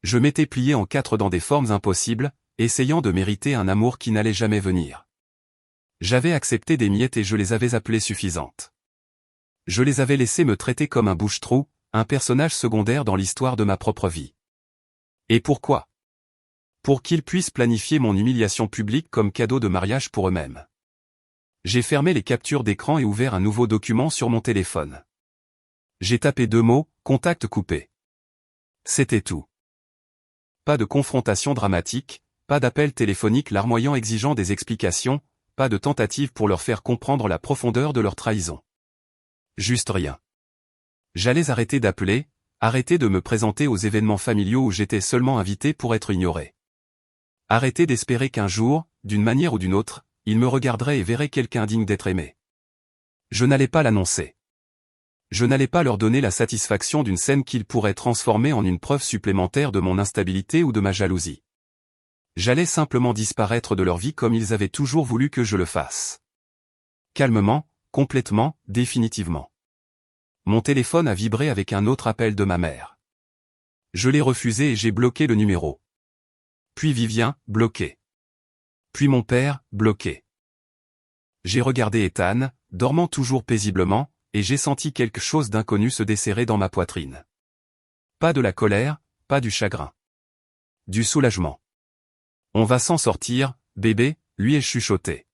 [SPEAKER 1] Je m'étais plié en 4 dans des formes impossibles, essayant de mériter un amour qui n'allait jamais venir. J'avais accepté des miettes et je les avais appelées suffisantes. Je les avais laissées me traiter comme un bouche-trou, un personnage secondaire dans l'histoire de ma propre vie. Et pourquoi? Pour qu'ils puissent planifier mon humiliation publique comme cadeau de mariage pour eux-mêmes. J'ai fermé les captures d'écran et ouvert un nouveau document sur mon téléphone. J'ai tapé 2 mots, contact coupé. C'était tout. Pas de confrontation dramatique, pas d'appel téléphonique larmoyant exigeant des explications, pas de tentative pour leur faire comprendre la profondeur de leur trahison. Juste rien. J'allais arrêter d'appeler, arrêter de me présenter aux événements familiaux où j'étais seulement invité pour être ignoré. Arrêter d'espérer qu'un jour, d'une manière ou d'une autre, ils me regarderaient et verraient quelqu'un digne d'être aimé. Je n'allais pas l'annoncer. Je n'allais pas leur donner la satisfaction d'une scène qu'ils pourraient transformer en une preuve supplémentaire de mon instabilité ou de ma jalousie. J'allais simplement disparaître de leur vie comme ils avaient toujours voulu que je le fasse. Calmement, complètement, définitivement. Mon téléphone a vibré avec un autre appel de ma mère. Je l'ai refusé et j'ai bloqué le numéro. Puis Vivien, bloqué. Puis mon père, bloqué. J'ai regardé Ethan, dormant toujours paisiblement, et j'ai senti quelque chose d'inconnu se desserrer dans ma poitrine. Pas de la colère, pas du chagrin. Du soulagement. On va s'en sortir, bébé, lui ai chuchoté.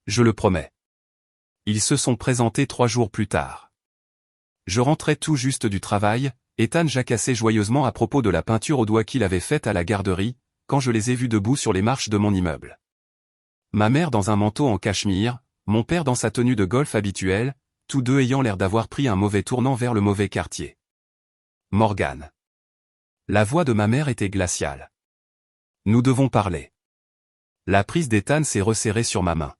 [SPEAKER 1] Je le promets. Ils se sont présentés 3 jours plus tard. Je rentrais tout juste du travail, Ethan jacassait joyeusement à propos de la peinture au doigt qu'il avait faite à la garderie, quand je les ai vus debout sur les marches de mon immeuble. Ma mère dans un manteau en cachemire, mon père dans sa tenue de golf habituelle, tous deux ayant l'air d'avoir pris un mauvais tournant vers le mauvais quartier. Morgane. La voix de ma mère était glaciale. Nous devons parler. La prise d'Ethan s'est resserrée sur ma main.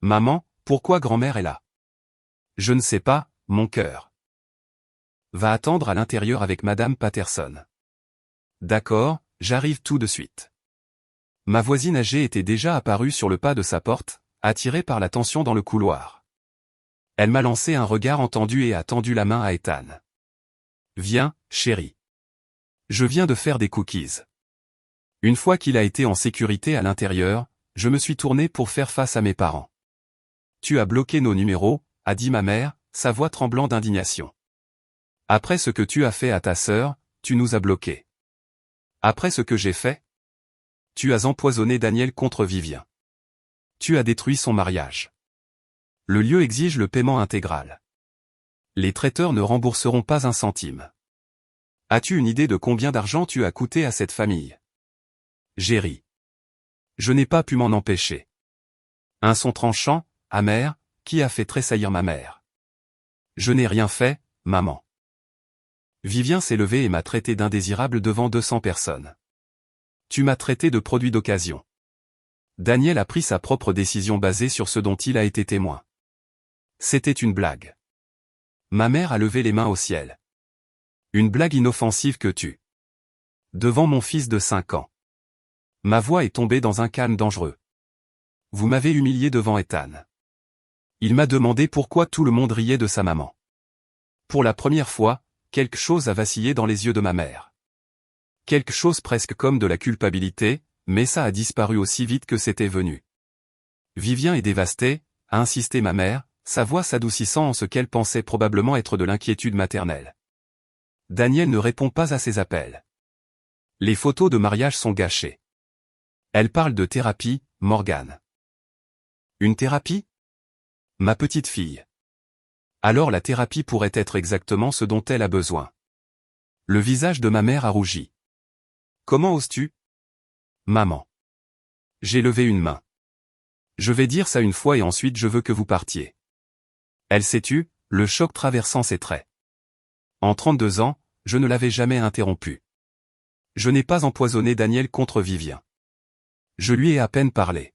[SPEAKER 1] Maman, pourquoi grand-mère est là? Je ne sais pas, mon cœur. Va attendre à l'intérieur avec Madame Patterson. D'accord, j'arrive tout de suite. Ma voisine âgée était déjà apparue sur le pas de sa porte, attirée par la tension dans le couloir. Elle m'a lancé un regard entendu et a tendu la main à Ethan. Viens, chérie. Je viens de faire des cookies. Une fois qu'il a été en sécurité à l'intérieur, je me suis tourné pour faire face à mes parents. Tu as bloqué nos numéros, a dit ma mère, sa voix tremblant d'indignation. Après ce que tu as fait à ta sœur, tu nous as bloqués. Après ce que j'ai fait? Tu as empoisonné Daniel contre Vivien. Tu as détruit son mariage. Le lieu exige le paiement intégral. Les traiteurs ne rembourseront pas un centime. As-tu une idée de combien d'argent tu as coûté à cette famille? J'ai ri. Je n'ai pas pu m'en empêcher. Un son tranchant, amer, qui a fait tressaillir ma mère. Je n'ai rien fait, maman. Vivien s'est levé et m'a traité d'indésirable devant 200 personnes. Tu m'as traité de produit d'occasion. Daniel a pris sa propre décision basée sur ce dont il a été témoin. C'était une blague. Ma mère a levé les mains au ciel. Une blague inoffensive que tu. Devant mon fils de 5 ans. Ma voix est tombée dans un calme dangereux. Vous m'avez humilié devant Ethan. Il m'a demandé pourquoi tout le monde riait de sa maman. Pour la première fois, quelque chose a vacillé dans les yeux de ma mère. Quelque chose presque comme de la culpabilité, mais ça a disparu aussi vite que c'était venu. Vivien est dévasté, a insisté ma mère, sa voix s'adoucissant en ce qu'elle pensait probablement être de l'inquiétude maternelle. Daniel ne répond pas à ses appels. Les photos de mariage sont gâchées. Elle parle de thérapie, Morgane. Une thérapie? Ma petite fille. Alors la thérapie pourrait être exactement ce dont elle a besoin. Le visage de ma mère a rougi. Comment oses-tu? Maman. J'ai levé une main. Je vais dire ça une fois et ensuite je veux que vous partiez. Elle s'est tue, le choc traversant ses traits. En 32 ans, je ne l'avais jamais interrompu. Je n'ai pas empoisonné Daniel contre Vivien. Je lui ai à peine parlé.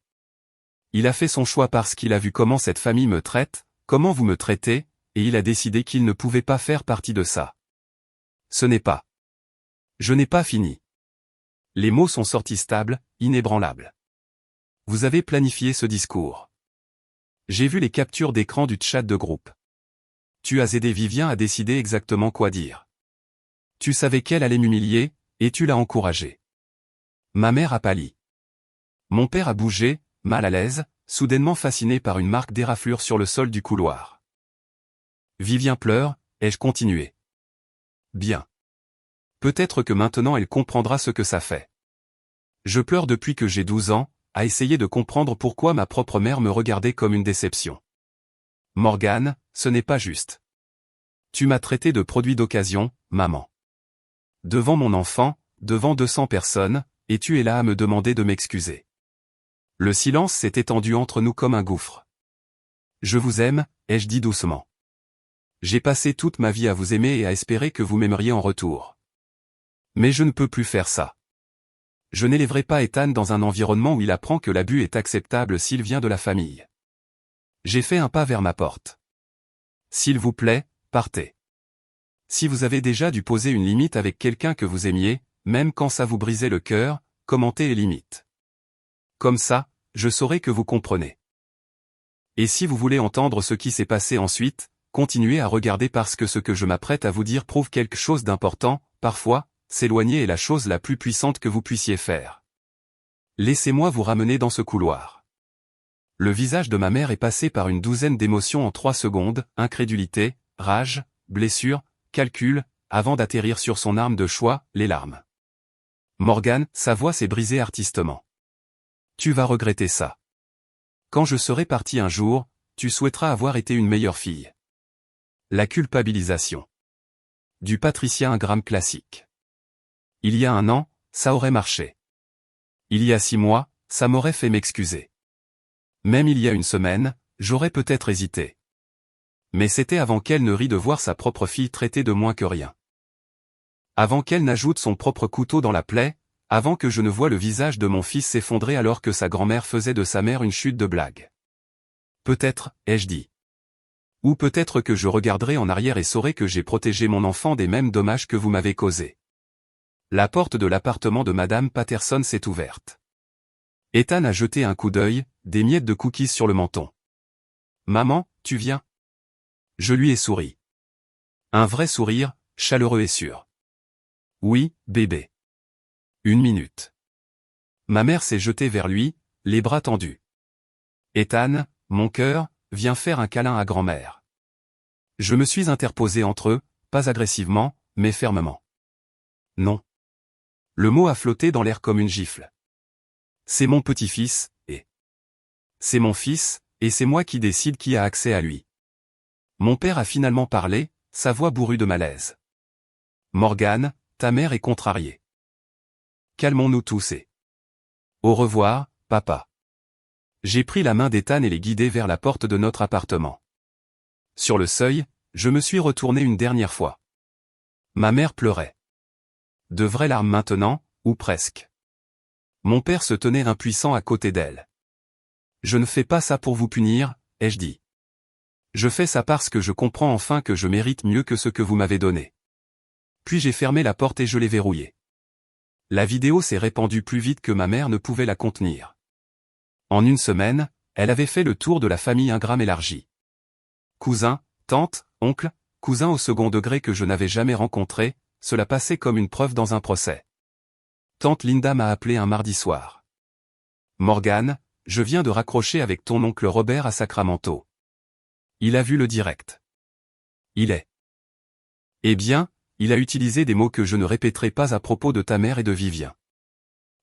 [SPEAKER 1] Il a fait son choix parce qu'il a vu comment cette famille me traite, comment vous me traitez, et il a décidé qu'il ne pouvait pas faire partie de ça. Ce n'est pas. Je n'ai pas fini. Les mots sont sortis stables, inébranlables. Vous avez planifié ce discours. J'ai vu les captures d'écran du chat de groupe. Tu as aidé Vivien à décider exactement quoi dire. Tu savais qu'elle allait m'humilier, et tu l'as encouragée. Ma mère a pâli. Mon père a bougé, mal à l'aise, soudainement fasciné par une marque d'éraflure sur le sol du couloir. Vivien pleure, ai-je continué. Bien. Peut-être que maintenant elle comprendra ce que ça fait. Je pleure depuis que j'ai 12 ans, à essayer de comprendre pourquoi ma propre mère me regardait comme une déception. Morgane, ce n'est pas juste. Tu m'as traité de produit d'occasion, maman. Devant mon enfant, devant 200 personnes, et tu es là à me demander de m'excuser. Le silence s'est étendu entre nous comme un gouffre. Je vous aime, ai-je dit doucement. J'ai passé toute ma vie à vous aimer et à espérer que vous m'aimeriez en retour. Mais je ne peux plus faire ça. Je n'élèverai pas Ethan dans un environnement où il apprend que l'abus est acceptable s'il vient de la famille. J'ai fait un pas vers ma porte. S'il vous plaît, partez. Si vous avez déjà dû poser une limite avec quelqu'un que vous aimiez, même quand ça vous brisait le cœur, commentez les limites. Comme ça, je saurai que vous comprenez. Et si vous voulez entendre ce qui s'est passé ensuite, continuez à regarder parce que ce que je m'apprête à vous dire prouve quelque chose d'important, parfois, s'éloigner est la chose la plus puissante que vous puissiez faire. Laissez-moi vous ramener dans ce couloir. Le visage de ma mère est passé par une douzaine d'émotions en 3 secondes, incrédulité, rage, blessure, calcul, avant d'atterrir sur son arme de choix, les larmes. Morgane, sa voix s'est brisée artistement. Tu vas regretter ça. Quand je serai parti un jour, tu souhaiteras avoir été une meilleure fille. La culpabilisation. Du Patricia Ingram classique. Il y a 1 an, ça aurait marché. Il y a 6 mois, ça m'aurait fait m'excuser. Même il y a 1 semaine, j'aurais peut-être hésité. Mais c'était avant qu'elle ne rit de voir sa propre fille traitée de moins que rien. Avant qu'elle n'ajoute son propre couteau dans la plaie, avant que je ne voie le visage de mon fils s'effondrer alors que sa grand-mère faisait de sa mère une chute de blague. Peut-être, ai-je dit. Ou peut-être que je regarderai en arrière et saurai que j'ai protégé mon enfant des mêmes dommages que vous m'avez causés. La porte de l'appartement de Madame Patterson s'est ouverte. Ethan a jeté un coup d'œil, des miettes de cookies sur le menton. Maman, tu viens? Je lui ai souri. Un vrai sourire, chaleureux et sûr. Oui, bébé. 1 minute. Ma mère s'est jetée vers lui, les bras tendus. Ethan, mon cœur, viens faire un câlin à grand-mère. Je me suis interposé entre eux, pas agressivement, mais fermement. Non. Le mot a flotté dans l'air comme une gifle. C'est mon petit-fils, et... C'est mon fils, et c'est moi qui décide qui a accès à lui. Mon père a finalement parlé, sa voix bourrue de malaise. Morgane, ta mère est contrariée. Calmons-nous tous et... Au revoir, papa. J'ai pris la main d'Ethan et l'ai guidé vers la porte de notre appartement. Sur le seuil, je me suis retourné une dernière fois. Ma mère pleurait. De vraies larmes maintenant, ou presque. Mon père se tenait impuissant à côté d'elle. Je ne fais pas ça pour vous punir, ai-je dit. Je fais ça parce que je comprends enfin que je mérite mieux que ce que vous m'avez donné. Puis j'ai fermé la porte et je l'ai verrouillée. La vidéo s'est répandue plus vite que ma mère ne pouvait la contenir. En une semaine, elle avait fait le tour de la famille Ingram élargie. Cousins, tantes, oncles, cousins au second degré que je n'avais jamais rencontrés, cela passait comme une preuve dans un procès. Tante Linda m'a appelé un mardi soir. Morgan, je viens de raccrocher avec ton oncle Robert à Sacramento. Il a vu le direct. Il est. Eh bien, il a utilisé des mots que je ne répéterai pas à propos de ta mère et de Vivien.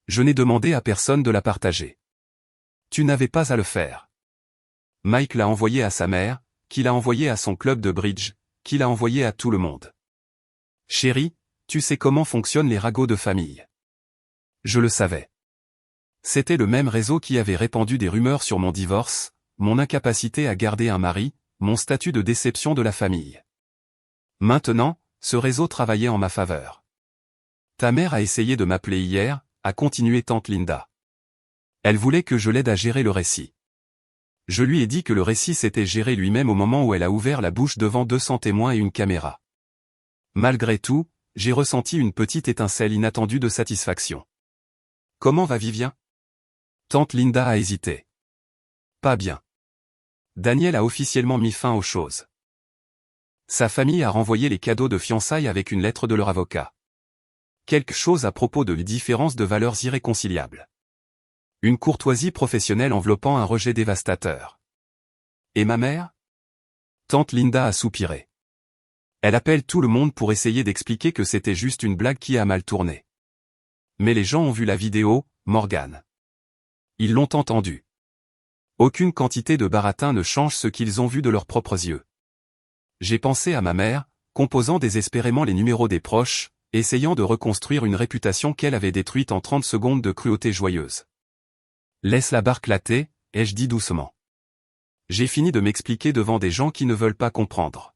[SPEAKER 1] Je n'ai demandé à personne de la partager. Tu n'avais pas à le faire. Mike l'a envoyé à sa mère, qui l'a envoyé à son club de bridge, qui l'a envoyé à tout le monde. Chérie, tu sais comment fonctionnent les ragots de famille. Je le savais. C'était le même réseau qui avait répandu des rumeurs sur mon divorce, mon incapacité à garder un mari, mon statut de déception de la famille. Maintenant, ce réseau travaillait en ma faveur. Ta mère a essayé de m'appeler hier, a continué tante Linda. Elle voulait que je l'aide à gérer le récit. Je lui ai dit que le récit s'était géré lui-même au moment où elle a ouvert la bouche devant 200 témoins et une caméra. Malgré tout, j'ai ressenti une petite étincelle inattendue de satisfaction. Comment va Vivien? Tante Linda a hésité. Pas bien. Daniel a officiellement mis fin aux choses. Sa famille a renvoyé les cadeaux de fiançailles avec une lettre de leur avocat. Quelque chose à propos de différences de valeurs irréconciliables. Une courtoisie professionnelle enveloppant un rejet dévastateur. Et ma mère? Tante Linda a soupiré. Elle appelle tout le monde pour essayer d'expliquer que c'était juste une blague qui a mal tourné. Mais les gens ont vu la vidéo, Morgan. Ils l'ont entendu. Aucune quantité de baratin ne change ce qu'ils ont vu de leurs propres yeux. J'ai pensé à ma mère, composant désespérément les numéros des proches, essayant de reconstruire une réputation qu'elle avait détruite en 30 secondes de cruauté joyeuse. Laisse la barre clater, ai-je dit doucement. J'ai fini de m'expliquer devant des gens qui ne veulent pas comprendre.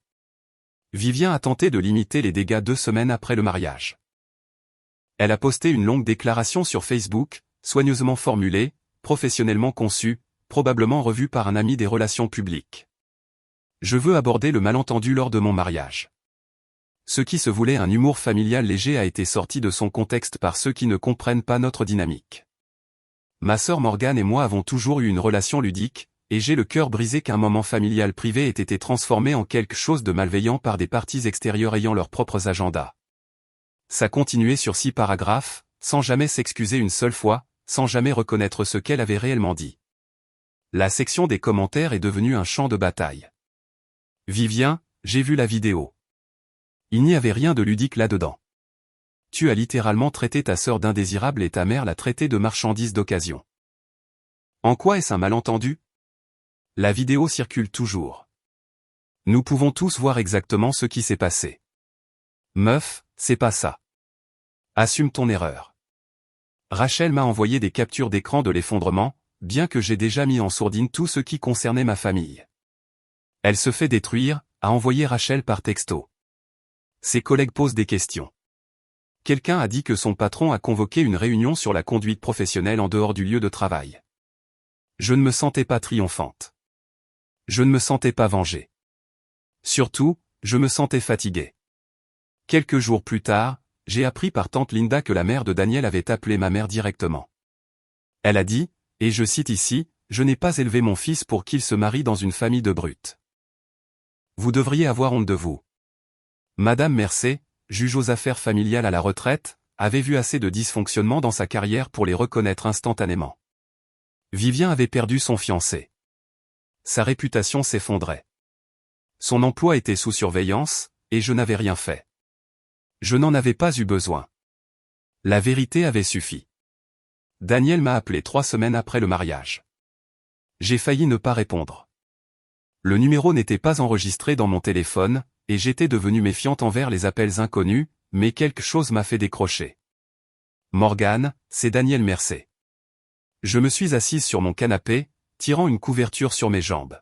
[SPEAKER 1] Vivien a tenté de limiter les dégâts 2 semaines après le mariage. Elle a posté une longue déclaration sur Facebook, soigneusement formulée, professionnellement conçue, probablement revue par un ami des relations publiques. Je veux aborder le malentendu lors de mon mariage. Ce qui se voulait un humour familial léger a été sorti de son contexte par ceux qui ne comprennent pas notre dynamique. Ma sœur Morgane et moi avons toujours eu une relation ludique, et j'ai le cœur brisé qu'un moment familial privé ait été transformé en quelque chose de malveillant par des parties extérieures ayant leurs propres agendas. Ça continuait sur 6 paragraphes, sans jamais s'excuser une seule fois, sans jamais reconnaître ce qu'elle avait réellement dit. La section des commentaires est devenue un champ de bataille. Vivien, j'ai vu la vidéo. Il n'y avait rien de ludique là-dedans. Tu as littéralement traité ta sœur d'indésirable et ta mère l'a traitée de marchandise d'occasion. En quoi est-ce un malentendu? La vidéo circule toujours. Nous pouvons tous voir exactement ce qui s'est passé. Meuf, c'est pas ça. Assume ton erreur. Rachel m'a envoyé des captures d'écran de l'effondrement, bien que j'ai déjà mis en sourdine tout ce qui concernait ma famille. Elle se fait détruire, a envoyé Rachel par texto. Ses collègues posent des questions. Quelqu'un a dit que son patron a convoqué une réunion sur la conduite professionnelle en dehors du lieu de travail. Je ne me sentais pas triomphante. Je ne me sentais pas vengée. Surtout, je me sentais fatigué. Quelques jours plus tard, j'ai appris par tante Linda que la mère de Daniel avait appelé ma mère directement. Elle a dit, et je cite ici, « Je n'ai pas élevé mon fils pour qu'il se marie dans une famille de brutes. Vous devriez avoir honte de vous. » Madame Mercé, juge aux affaires familiales à la retraite, avait vu assez de dysfonctionnements dans sa carrière pour les reconnaître instantanément. Vivien avait perdu son fiancé. Sa réputation s'effondrait. Son emploi était sous surveillance, et je n'avais rien fait. Je n'en avais pas eu besoin. La vérité avait suffi. Daniel m'a appelé 3 semaines après le mariage. J'ai failli ne pas répondre. Le numéro n'était pas enregistré dans mon téléphone, et j'étais devenue méfiante envers les appels inconnus, mais quelque chose m'a fait décrocher. Morgane, c'est Daniel Mercé. Je me suis assise sur mon canapé, tirant une couverture sur mes jambes.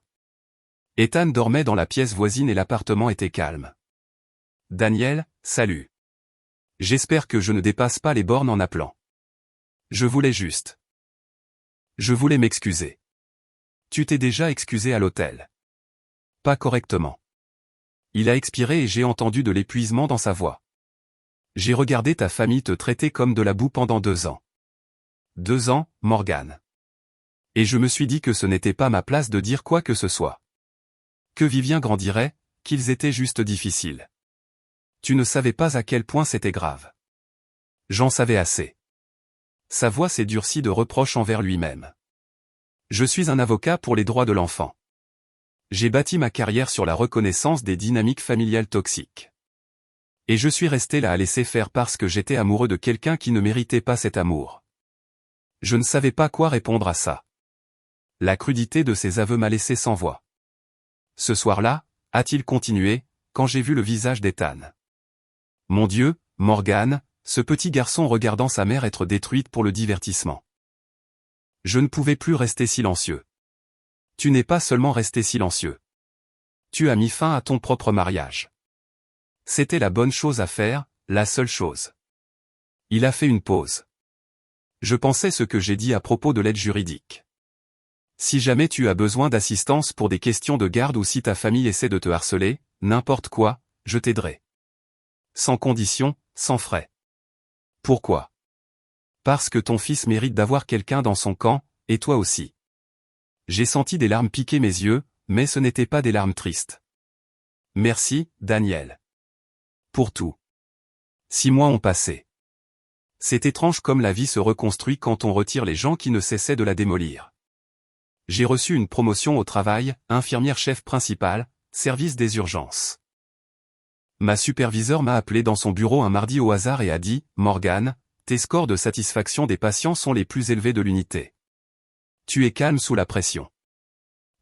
[SPEAKER 1] Ethan dormait dans la pièce voisine et l'appartement était calme. Daniel, salut. J'espère que je ne dépasse pas les bornes en appelant. Je voulais juste. Je voulais m'excuser. Tu t'es déjà excusé à l'hôtel. Pas correctement. Il a expiré et j'ai entendu de l'épuisement dans sa voix. J'ai regardé ta famille te traiter comme de la boue pendant 2 ans. 2 ans, Morgane. Et je me suis dit que ce n'était pas ma place de dire quoi que ce soit. Que Vivien grandirait, qu'ils étaient juste difficiles. Tu ne savais pas à quel point c'était grave. J'en savais assez. Sa voix s'est durcie de reproches envers lui-même. Je suis un avocat pour les droits de l'enfant. J'ai bâti ma carrière sur la reconnaissance des dynamiques familiales toxiques. Et je suis resté là à laisser faire parce que j'étais amoureux de quelqu'un qui ne méritait pas cet amour. Je ne savais pas quoi répondre à ça. La crudité de ses aveux m'a laissé sans voix. Ce soir-là, a-t-il continué, quand j'ai vu le visage d'Ethan. Mon Dieu, Morgane, ce petit garçon regardant sa mère être détruite pour le divertissement. Je ne pouvais plus rester silencieux. Tu n'es pas seulement resté silencieux. Tu as mis fin à ton propre mariage. C'était la bonne chose à faire, la seule chose. Il a fait une pause. Je pensais ce que j'ai dit à propos de l'aide juridique. Si jamais tu as besoin d'assistance pour des questions de garde ou si ta famille essaie de te harceler, n'importe quoi, je t'aiderai. Sans condition, sans frais. Pourquoi? Parce que ton fils mérite d'avoir quelqu'un dans son camp, et toi aussi. J'ai senti des larmes piquer mes yeux, mais ce n'étaient pas des larmes tristes. Merci, Daniel. Pour tout. 6 mois ont passé. C'est étrange comme la vie se reconstruit quand on retire les gens qui ne cessaient de la démolir. J'ai reçu une promotion au travail, infirmière chef principale, service des urgences. Ma superviseure m'a appelé dans son bureau un mardi au hasard et a dit, Morgane, tes scores de satisfaction des patients sont les plus élevés de l'unité. Tu es calme sous la pression.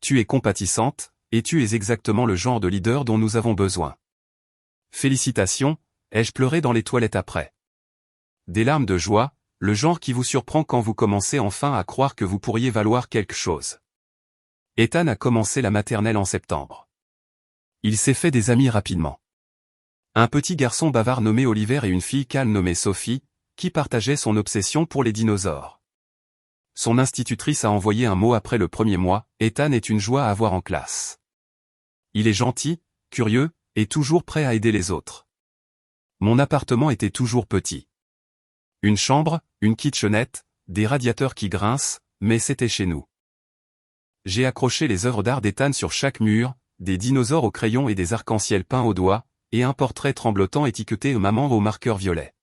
[SPEAKER 1] Tu es compatissante, et tu es exactement le genre de leader dont nous avons besoin. Félicitations, ai-je pleuré dans les toilettes après. Des larmes de joie, le genre qui vous surprend quand vous commencez enfin à croire que vous pourriez valoir quelque chose. Ethan a commencé la maternelle en septembre. Il s'est fait des amis rapidement. Un petit garçon bavard nommé Oliver et une fille calme nommée Sophie, qui partageaient son obsession pour les dinosaures. Son institutrice a envoyé un mot après le premier mois, Ethan est une joie à avoir en classe. Il est gentil, curieux, et toujours prêt à aider les autres. Mon appartement était toujours petit. Une chambre, une kitchenette, des radiateurs qui grincent, mais c'était chez nous. J'ai accroché les œuvres d'art d'Ethan sur chaque mur, des dinosaures au crayon et des arcs-en-ciel peints au doigt, et un portrait tremblotant étiqueté maman au marqueur violet.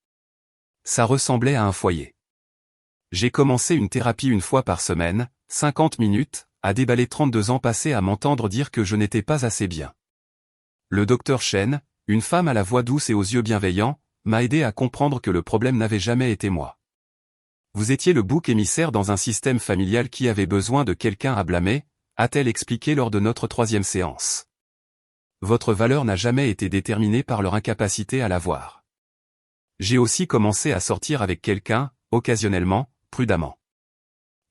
[SPEAKER 1] Ça ressemblait à un foyer. J'ai commencé une thérapie 1 fois par semaine, 50 minutes, à déballer 32 ans passés à m'entendre dire que je n'étais pas assez bien. Le docteur Chen, une femme à la voix douce et aux yeux bienveillants, m'a aidé à comprendre que le problème n'avait jamais été moi. Vous étiez le bouc émissaire dans un système familial qui avait besoin de quelqu'un à blâmer, a-t-elle expliqué lors de notre 3e séance. Votre valeur n'a jamais été déterminée par leur incapacité à la voir. J'ai aussi commencé à sortir avec quelqu'un, occasionnellement, prudemment.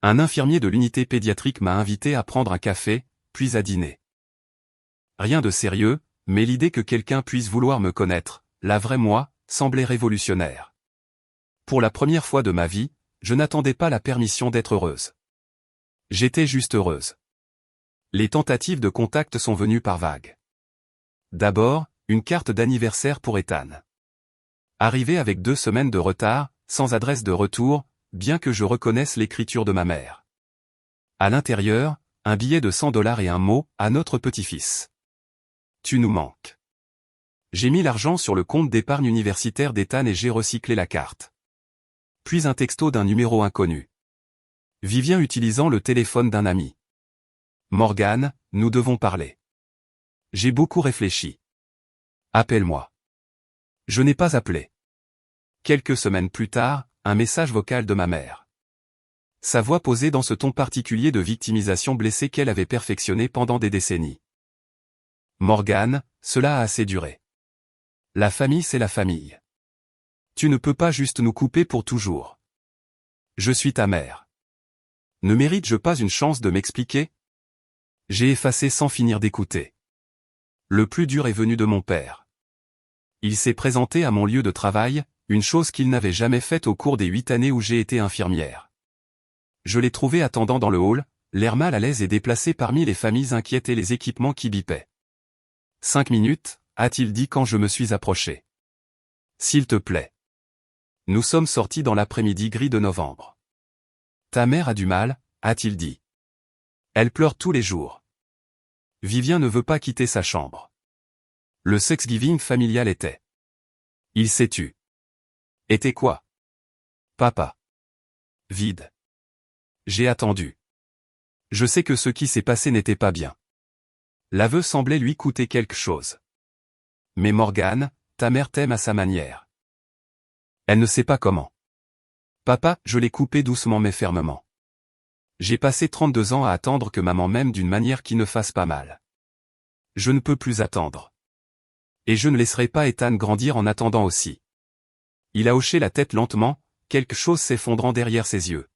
[SPEAKER 1] Un infirmier de l'unité pédiatrique m'a invité à prendre un café, puis à dîner. Rien de sérieux, mais l'idée que quelqu'un puisse vouloir me connaître, la vraie moi, semblait révolutionnaire. Pour la première fois de ma vie, je n'attendais pas la permission d'être heureuse. J'étais juste heureuse. Les tentatives de contact sont venues par vagues. D'abord, une carte d'anniversaire pour Ethan. Arrivé avec 2 semaines de retard, sans adresse de retour, bien que je reconnaisse l'écriture de ma mère. À l'intérieur, un billet de $100 et un mot, à notre petit-fils. Tu nous manques. J'ai mis l'argent sur le compte d'épargne universitaire d'Ethan et j'ai recyclé la carte. Puis un texto d'un numéro inconnu. Vivien utilisant le téléphone d'un ami. Morgane, nous devons parler. J'ai beaucoup réfléchi. Appelle-moi. Je n'ai pas appelé. Quelques semaines plus tard, un message vocal de ma mère. Sa voix posée dans ce ton particulier de victimisation blessée qu'elle avait perfectionné pendant des décennies. Morgane, cela a assez duré. La famille c'est la famille. Tu ne peux pas juste nous couper pour toujours. Je suis ta mère. Ne mérite-je pas une chance de m'expliquer? J'ai effacé sans finir d'écouter. Le plus dur est venu de mon père. Il s'est présenté à mon lieu de travail, une chose qu'il n'avait jamais faite au cours des 8 années où j'ai été infirmière. Je l'ai trouvé attendant dans le hall, l'air mal à l'aise et déplacé parmi les familles inquiètes et les équipements qui bipaient. 5 minutes, a-t-il dit quand je me suis approché. S'il te plaît. Nous sommes sortis dans l'après-midi gris de novembre. Ta mère a du mal, a-t-il dit. Elle pleure tous les jours. Vivien ne veut pas quitter sa chambre. Le Thanksgiving familial était. Il s'est tu. Était quoi? Papa. Vide. J'ai attendu. Je sais que ce qui s'est passé n'était pas bien. L'aveu semblait lui coûter quelque chose. Mais Morgane, ta mère t'aime à sa manière. Elle ne sait pas comment. Papa, je l'ai coupé doucement mais fermement. J'ai passé 32 ans à attendre que maman m'aime d'une manière qui ne fasse pas mal. Je ne peux plus attendre. Et je ne laisserai pas Ethan grandir en attendant aussi. Il a hoché la tête lentement, quelque chose s'effondrant derrière ses yeux.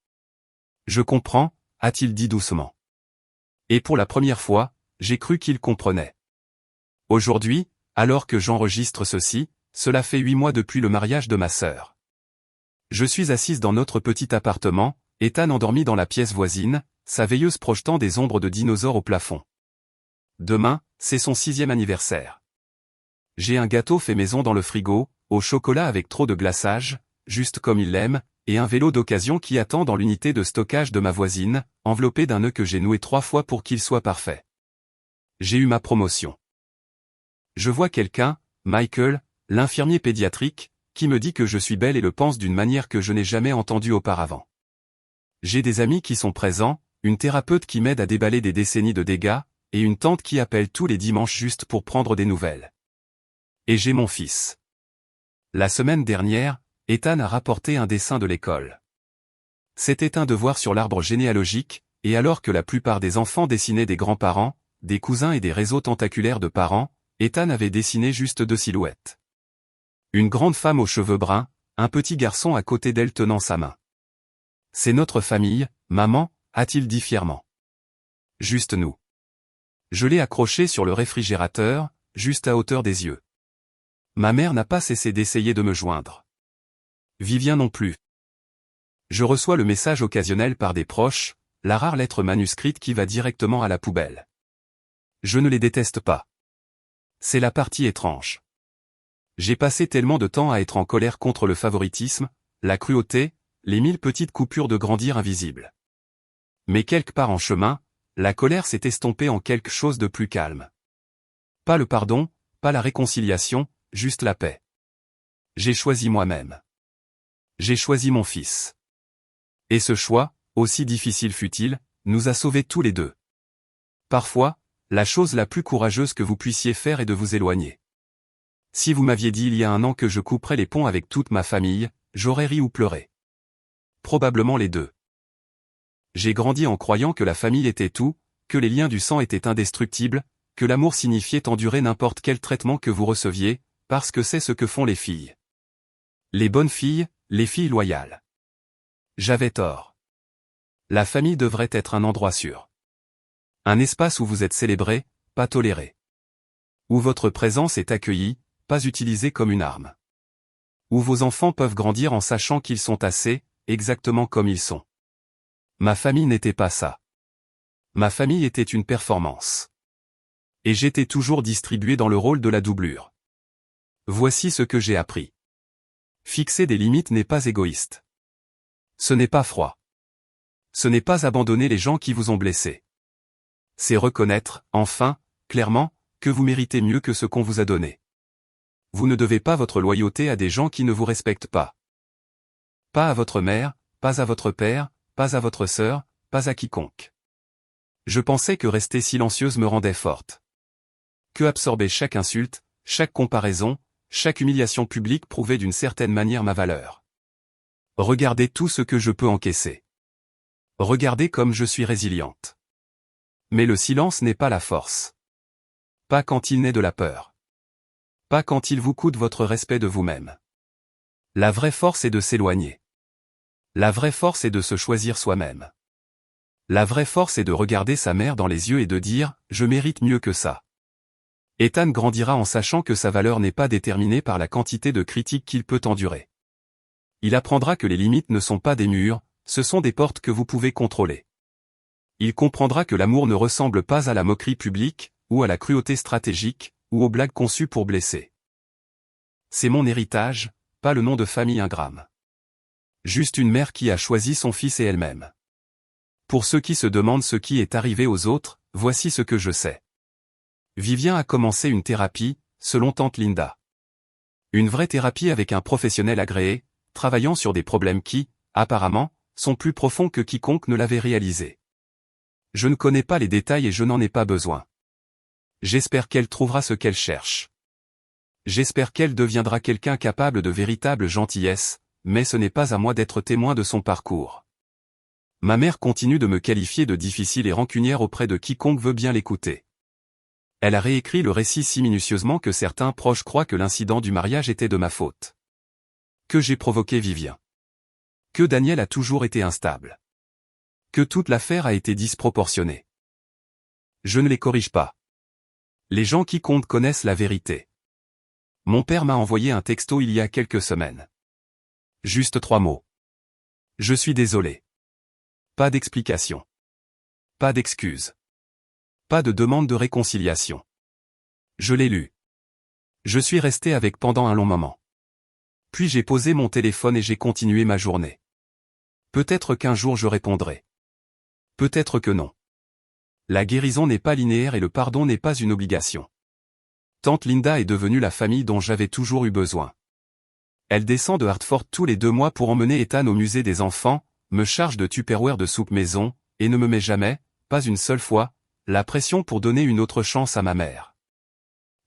[SPEAKER 1] Je comprends, a-t-il dit doucement. Et pour la première fois, j'ai cru qu'il comprenait. Aujourd'hui, alors que j'enregistre ceci, cela fait 8 mois depuis le mariage de ma sœur. Je suis assise dans notre petit appartement, Ethan endormi dans la pièce voisine, sa veilleuse projetant des ombres de dinosaures au plafond. Demain, c'est son 6e anniversaire. J'ai un gâteau fait maison dans le frigo, au chocolat avec trop de glaçage, juste comme il l'aime, et un vélo d'occasion qui attend dans l'unité de stockage de ma voisine, enveloppé d'un nœud que j'ai noué 3 fois pour qu'il soit parfait. J'ai eu ma promotion. Je vois quelqu'un, Michael, l'infirmier pédiatrique, qui me dit que je suis belle et le pense d'une manière que je n'ai jamais entendue auparavant. J'ai des amis qui sont présents, une thérapeute qui m'aide à déballer des décennies de dégâts, et une tante qui appelle tous les dimanches juste pour prendre des nouvelles. Et j'ai mon fils. La semaine dernière, Ethan a rapporté un dessin de l'école. C'était un devoir sur l'arbre généalogique, et alors que la plupart des enfants dessinaient des grands-parents, des cousins et des réseaux tentaculaires de parents, Ethan avait dessiné juste 2 silhouettes. Une grande femme aux cheveux bruns, un petit garçon à côté d'elle tenant sa main. C'est notre famille, maman, a-t-il dit fièrement. Juste nous. Je l'ai accroché sur le réfrigérateur, juste à hauteur des yeux. Ma mère n'a pas cessé d'essayer de me joindre. Vivien non plus. Je reçois le message occasionnel par des proches, la rare lettre manuscrite qui va directement à la poubelle. Je ne les déteste pas. C'est la partie étrange. J'ai passé tellement de temps à être en colère contre le favoritisme, la cruauté, les 1000 petites coupures de grandir invisibles. Mais quelque part en chemin, la colère s'est estompée en quelque chose de plus calme. Pas le pardon, pas la réconciliation, juste la paix. J'ai choisi moi-même. J'ai choisi mon fils. Et ce choix, aussi difficile fut-il, nous a sauvés tous les deux. Parfois, la chose la plus courageuse que vous puissiez faire est de vous éloigner. Si vous m'aviez dit il y a 1 an que je couperais les ponts avec toute ma famille, j'aurais ri ou pleuré. Probablement les deux. J'ai grandi en croyant que la famille était tout, que les liens du sang étaient indestructibles, que l'amour signifiait endurer n'importe quel traitement que vous receviez, parce que c'est ce que font les filles. Les bonnes filles, les filles loyales. J'avais tort. La famille devrait être un endroit sûr. Un espace où vous êtes célébré, pas toléré. Où votre présence est accueillie, pas utilisée comme une arme. Où vos enfants peuvent grandir en sachant qu'ils sont assez, exactement comme ils sont. Ma famille n'était pas ça. Ma famille était une performance. Et j'étais toujours distribué dans le rôle de la doublure. Voici ce que j'ai appris. Fixer des limites n'est pas égoïste. Ce n'est pas froid. Ce n'est pas abandonner les gens qui vous ont blessé. C'est reconnaître, enfin, clairement, que vous méritez mieux que ce qu'on vous a donné. Vous ne devez pas votre loyauté à des gens qui ne vous respectent pas. Pas à votre mère, pas à votre père, pas à votre sœur, pas à quiconque. Je pensais que rester silencieuse me rendait forte. Que absorber chaque insulte, chaque comparaison, chaque humiliation publique prouvait d'une certaine manière ma valeur. Regardez tout ce que je peux encaisser. Regardez comme je suis résiliente. Mais le silence n'est pas la force. Pas quand il naît de la peur. Pas quand il vous coûte votre respect de vous-même. La vraie force est de s'éloigner. La vraie force est de se choisir soi-même. La vraie force est de regarder sa mère dans les yeux et de dire « je mérite mieux que ça ». Ethan grandira en sachant que sa valeur n'est pas déterminée par la quantité de critiques qu'il peut endurer. Il apprendra que les limites ne sont pas des murs, ce sont des portes que vous pouvez contrôler. Il comprendra que l'amour ne ressemble pas à la moquerie publique, ou à la cruauté stratégique, ou aux blagues conçues pour blesser. C'est mon héritage, pas le nom de famille Ingram. Juste une mère qui a choisi son fils et elle-même. Pour ceux qui se demandent ce qui est arrivé aux autres, voici ce que je sais. Vivien a commencé une thérapie, selon tante Linda. Une vraie thérapie avec un professionnel agréé, travaillant sur des problèmes qui, apparemment, sont plus profonds que quiconque ne l'avait réalisé. Je ne connais pas les détails et je n'en ai pas besoin. J'espère qu'elle trouvera ce qu'elle cherche. J'espère qu'elle deviendra quelqu'un capable de véritable gentillesse, mais ce n'est pas à moi d'être témoin de son parcours. Ma mère continue de me qualifier de difficile et rancunière auprès de quiconque veut bien l'écouter. Elle a réécrit le récit si minutieusement que certains proches croient que l'incident du mariage était de ma faute. Que j'ai provoqué Vivien. Que Daniel a toujours été instable. Que toute l'affaire a été disproportionnée. Je ne les corrige pas. Les gens qui comptent connaissent la vérité. Mon père m'a envoyé un texto il y a quelques semaines. Juste 3 mots. Je suis désolé. Pas d'explication. Pas d'excuse. Pas de demande de réconciliation. Je l'ai lu. Je suis resté avec pendant un long moment. Puis j'ai posé mon téléphone et j'ai continué ma journée. Peut-être qu'un jour je répondrai. Peut-être que non. La guérison n'est pas linéaire et le pardon n'est pas une obligation. Tante Linda est devenue la famille dont j'avais toujours eu besoin. Elle descend de Hartford tous les 2 mois pour emmener Ethan au musée des enfants, me charge de Tupperware de soupe maison, et ne me met jamais, pas une seule fois, la pression pour donner une autre chance à ma mère.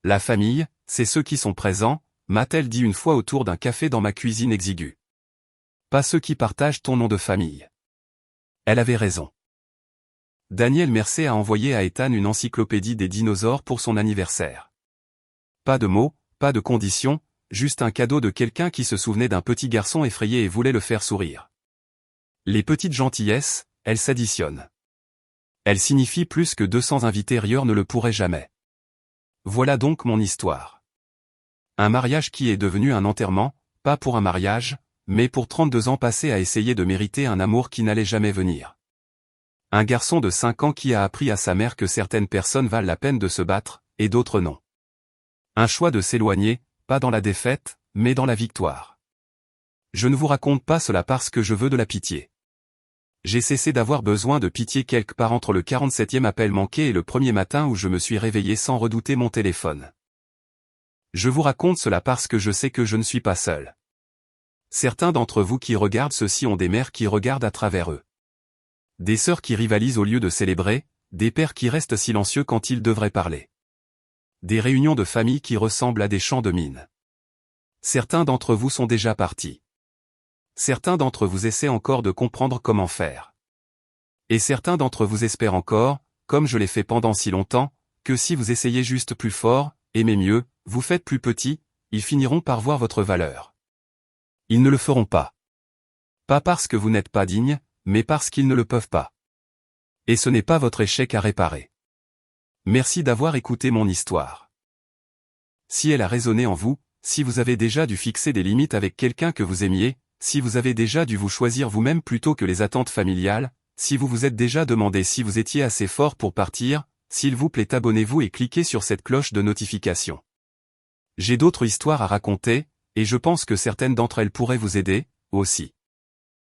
[SPEAKER 1] La famille, c'est ceux qui sont présents, m'a-t-elle dit une fois autour d'un café dans ma cuisine exiguë. Pas ceux qui partagent ton nom de famille. Elle avait raison. Daniel Mercer a envoyé à Ethan une encyclopédie des dinosaures pour son anniversaire. Pas de mots, pas de conditions, juste un cadeau de quelqu'un qui se souvenait d'un petit garçon effrayé et voulait le faire sourire. Les petites gentillesses, elles s'additionnent. Elles signifient plus que 200 invités ailleurs ne le pourraient jamais. Voilà donc mon histoire. Un mariage qui est devenu un enterrement, pas pour un mariage, mais pour 32 ans passés à essayer de mériter un amour qui n'allait jamais venir. Un garçon de 5 ans qui a appris à sa mère que certaines personnes valent la peine de se battre, et d'autres non. Un choix de s'éloigner, pas dans la défaite, mais dans la victoire. Je ne vous raconte pas cela parce que je veux de la pitié. J'ai cessé d'avoir besoin de pitié quelque part entre le 47e appel manqué et le premier matin où je me suis réveillé sans redouter mon téléphone. Je vous raconte cela parce que je sais que je ne suis pas seul. Certains d'entre vous qui regardent ceci ont des mères qui regardent à travers eux. Des sœurs qui rivalisent au lieu de célébrer, des pères qui restent silencieux quand ils devraient parler. Des réunions de famille qui ressemblent à des champs de mines. Certains d'entre vous sont déjà partis. Certains d'entre vous essaient encore de comprendre comment faire. Et certains d'entre vous espèrent encore, comme je l'ai fait pendant si longtemps, que si vous essayez juste plus fort, aimez mieux, vous faites plus petit, ils finiront par voir votre valeur. Ils ne le feront pas. Pas parce que vous n'êtes pas digne, mais parce qu'ils ne le peuvent pas. Et ce n'est pas votre échec à réparer. Merci d'avoir écouté mon histoire. Si elle a résonné en vous, si vous avez déjà dû fixer des limites avec quelqu'un que vous aimiez, si vous avez déjà dû vous choisir vous-même plutôt que les attentes familiales, si vous vous êtes déjà demandé si vous étiez assez fort pour partir, s'il vous plaît abonnez-vous et cliquez sur cette cloche de notification. J'ai d'autres histoires à raconter, et je pense que certaines d'entre elles pourraient vous aider, aussi.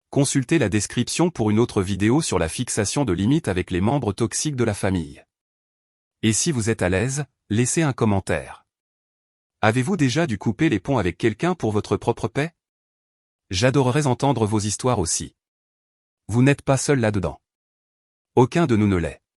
[SPEAKER 1] Consultez la description pour une autre vidéo sur la fixation de limites avec les membres toxiques de la famille. Et si vous êtes à l'aise, laissez un commentaire. Avez-vous déjà dû couper les ponts avec quelqu'un pour votre propre paix? J'adorerais entendre vos histoires aussi. Vous n'êtes pas seul là-dedans. Aucun de nous ne l'est.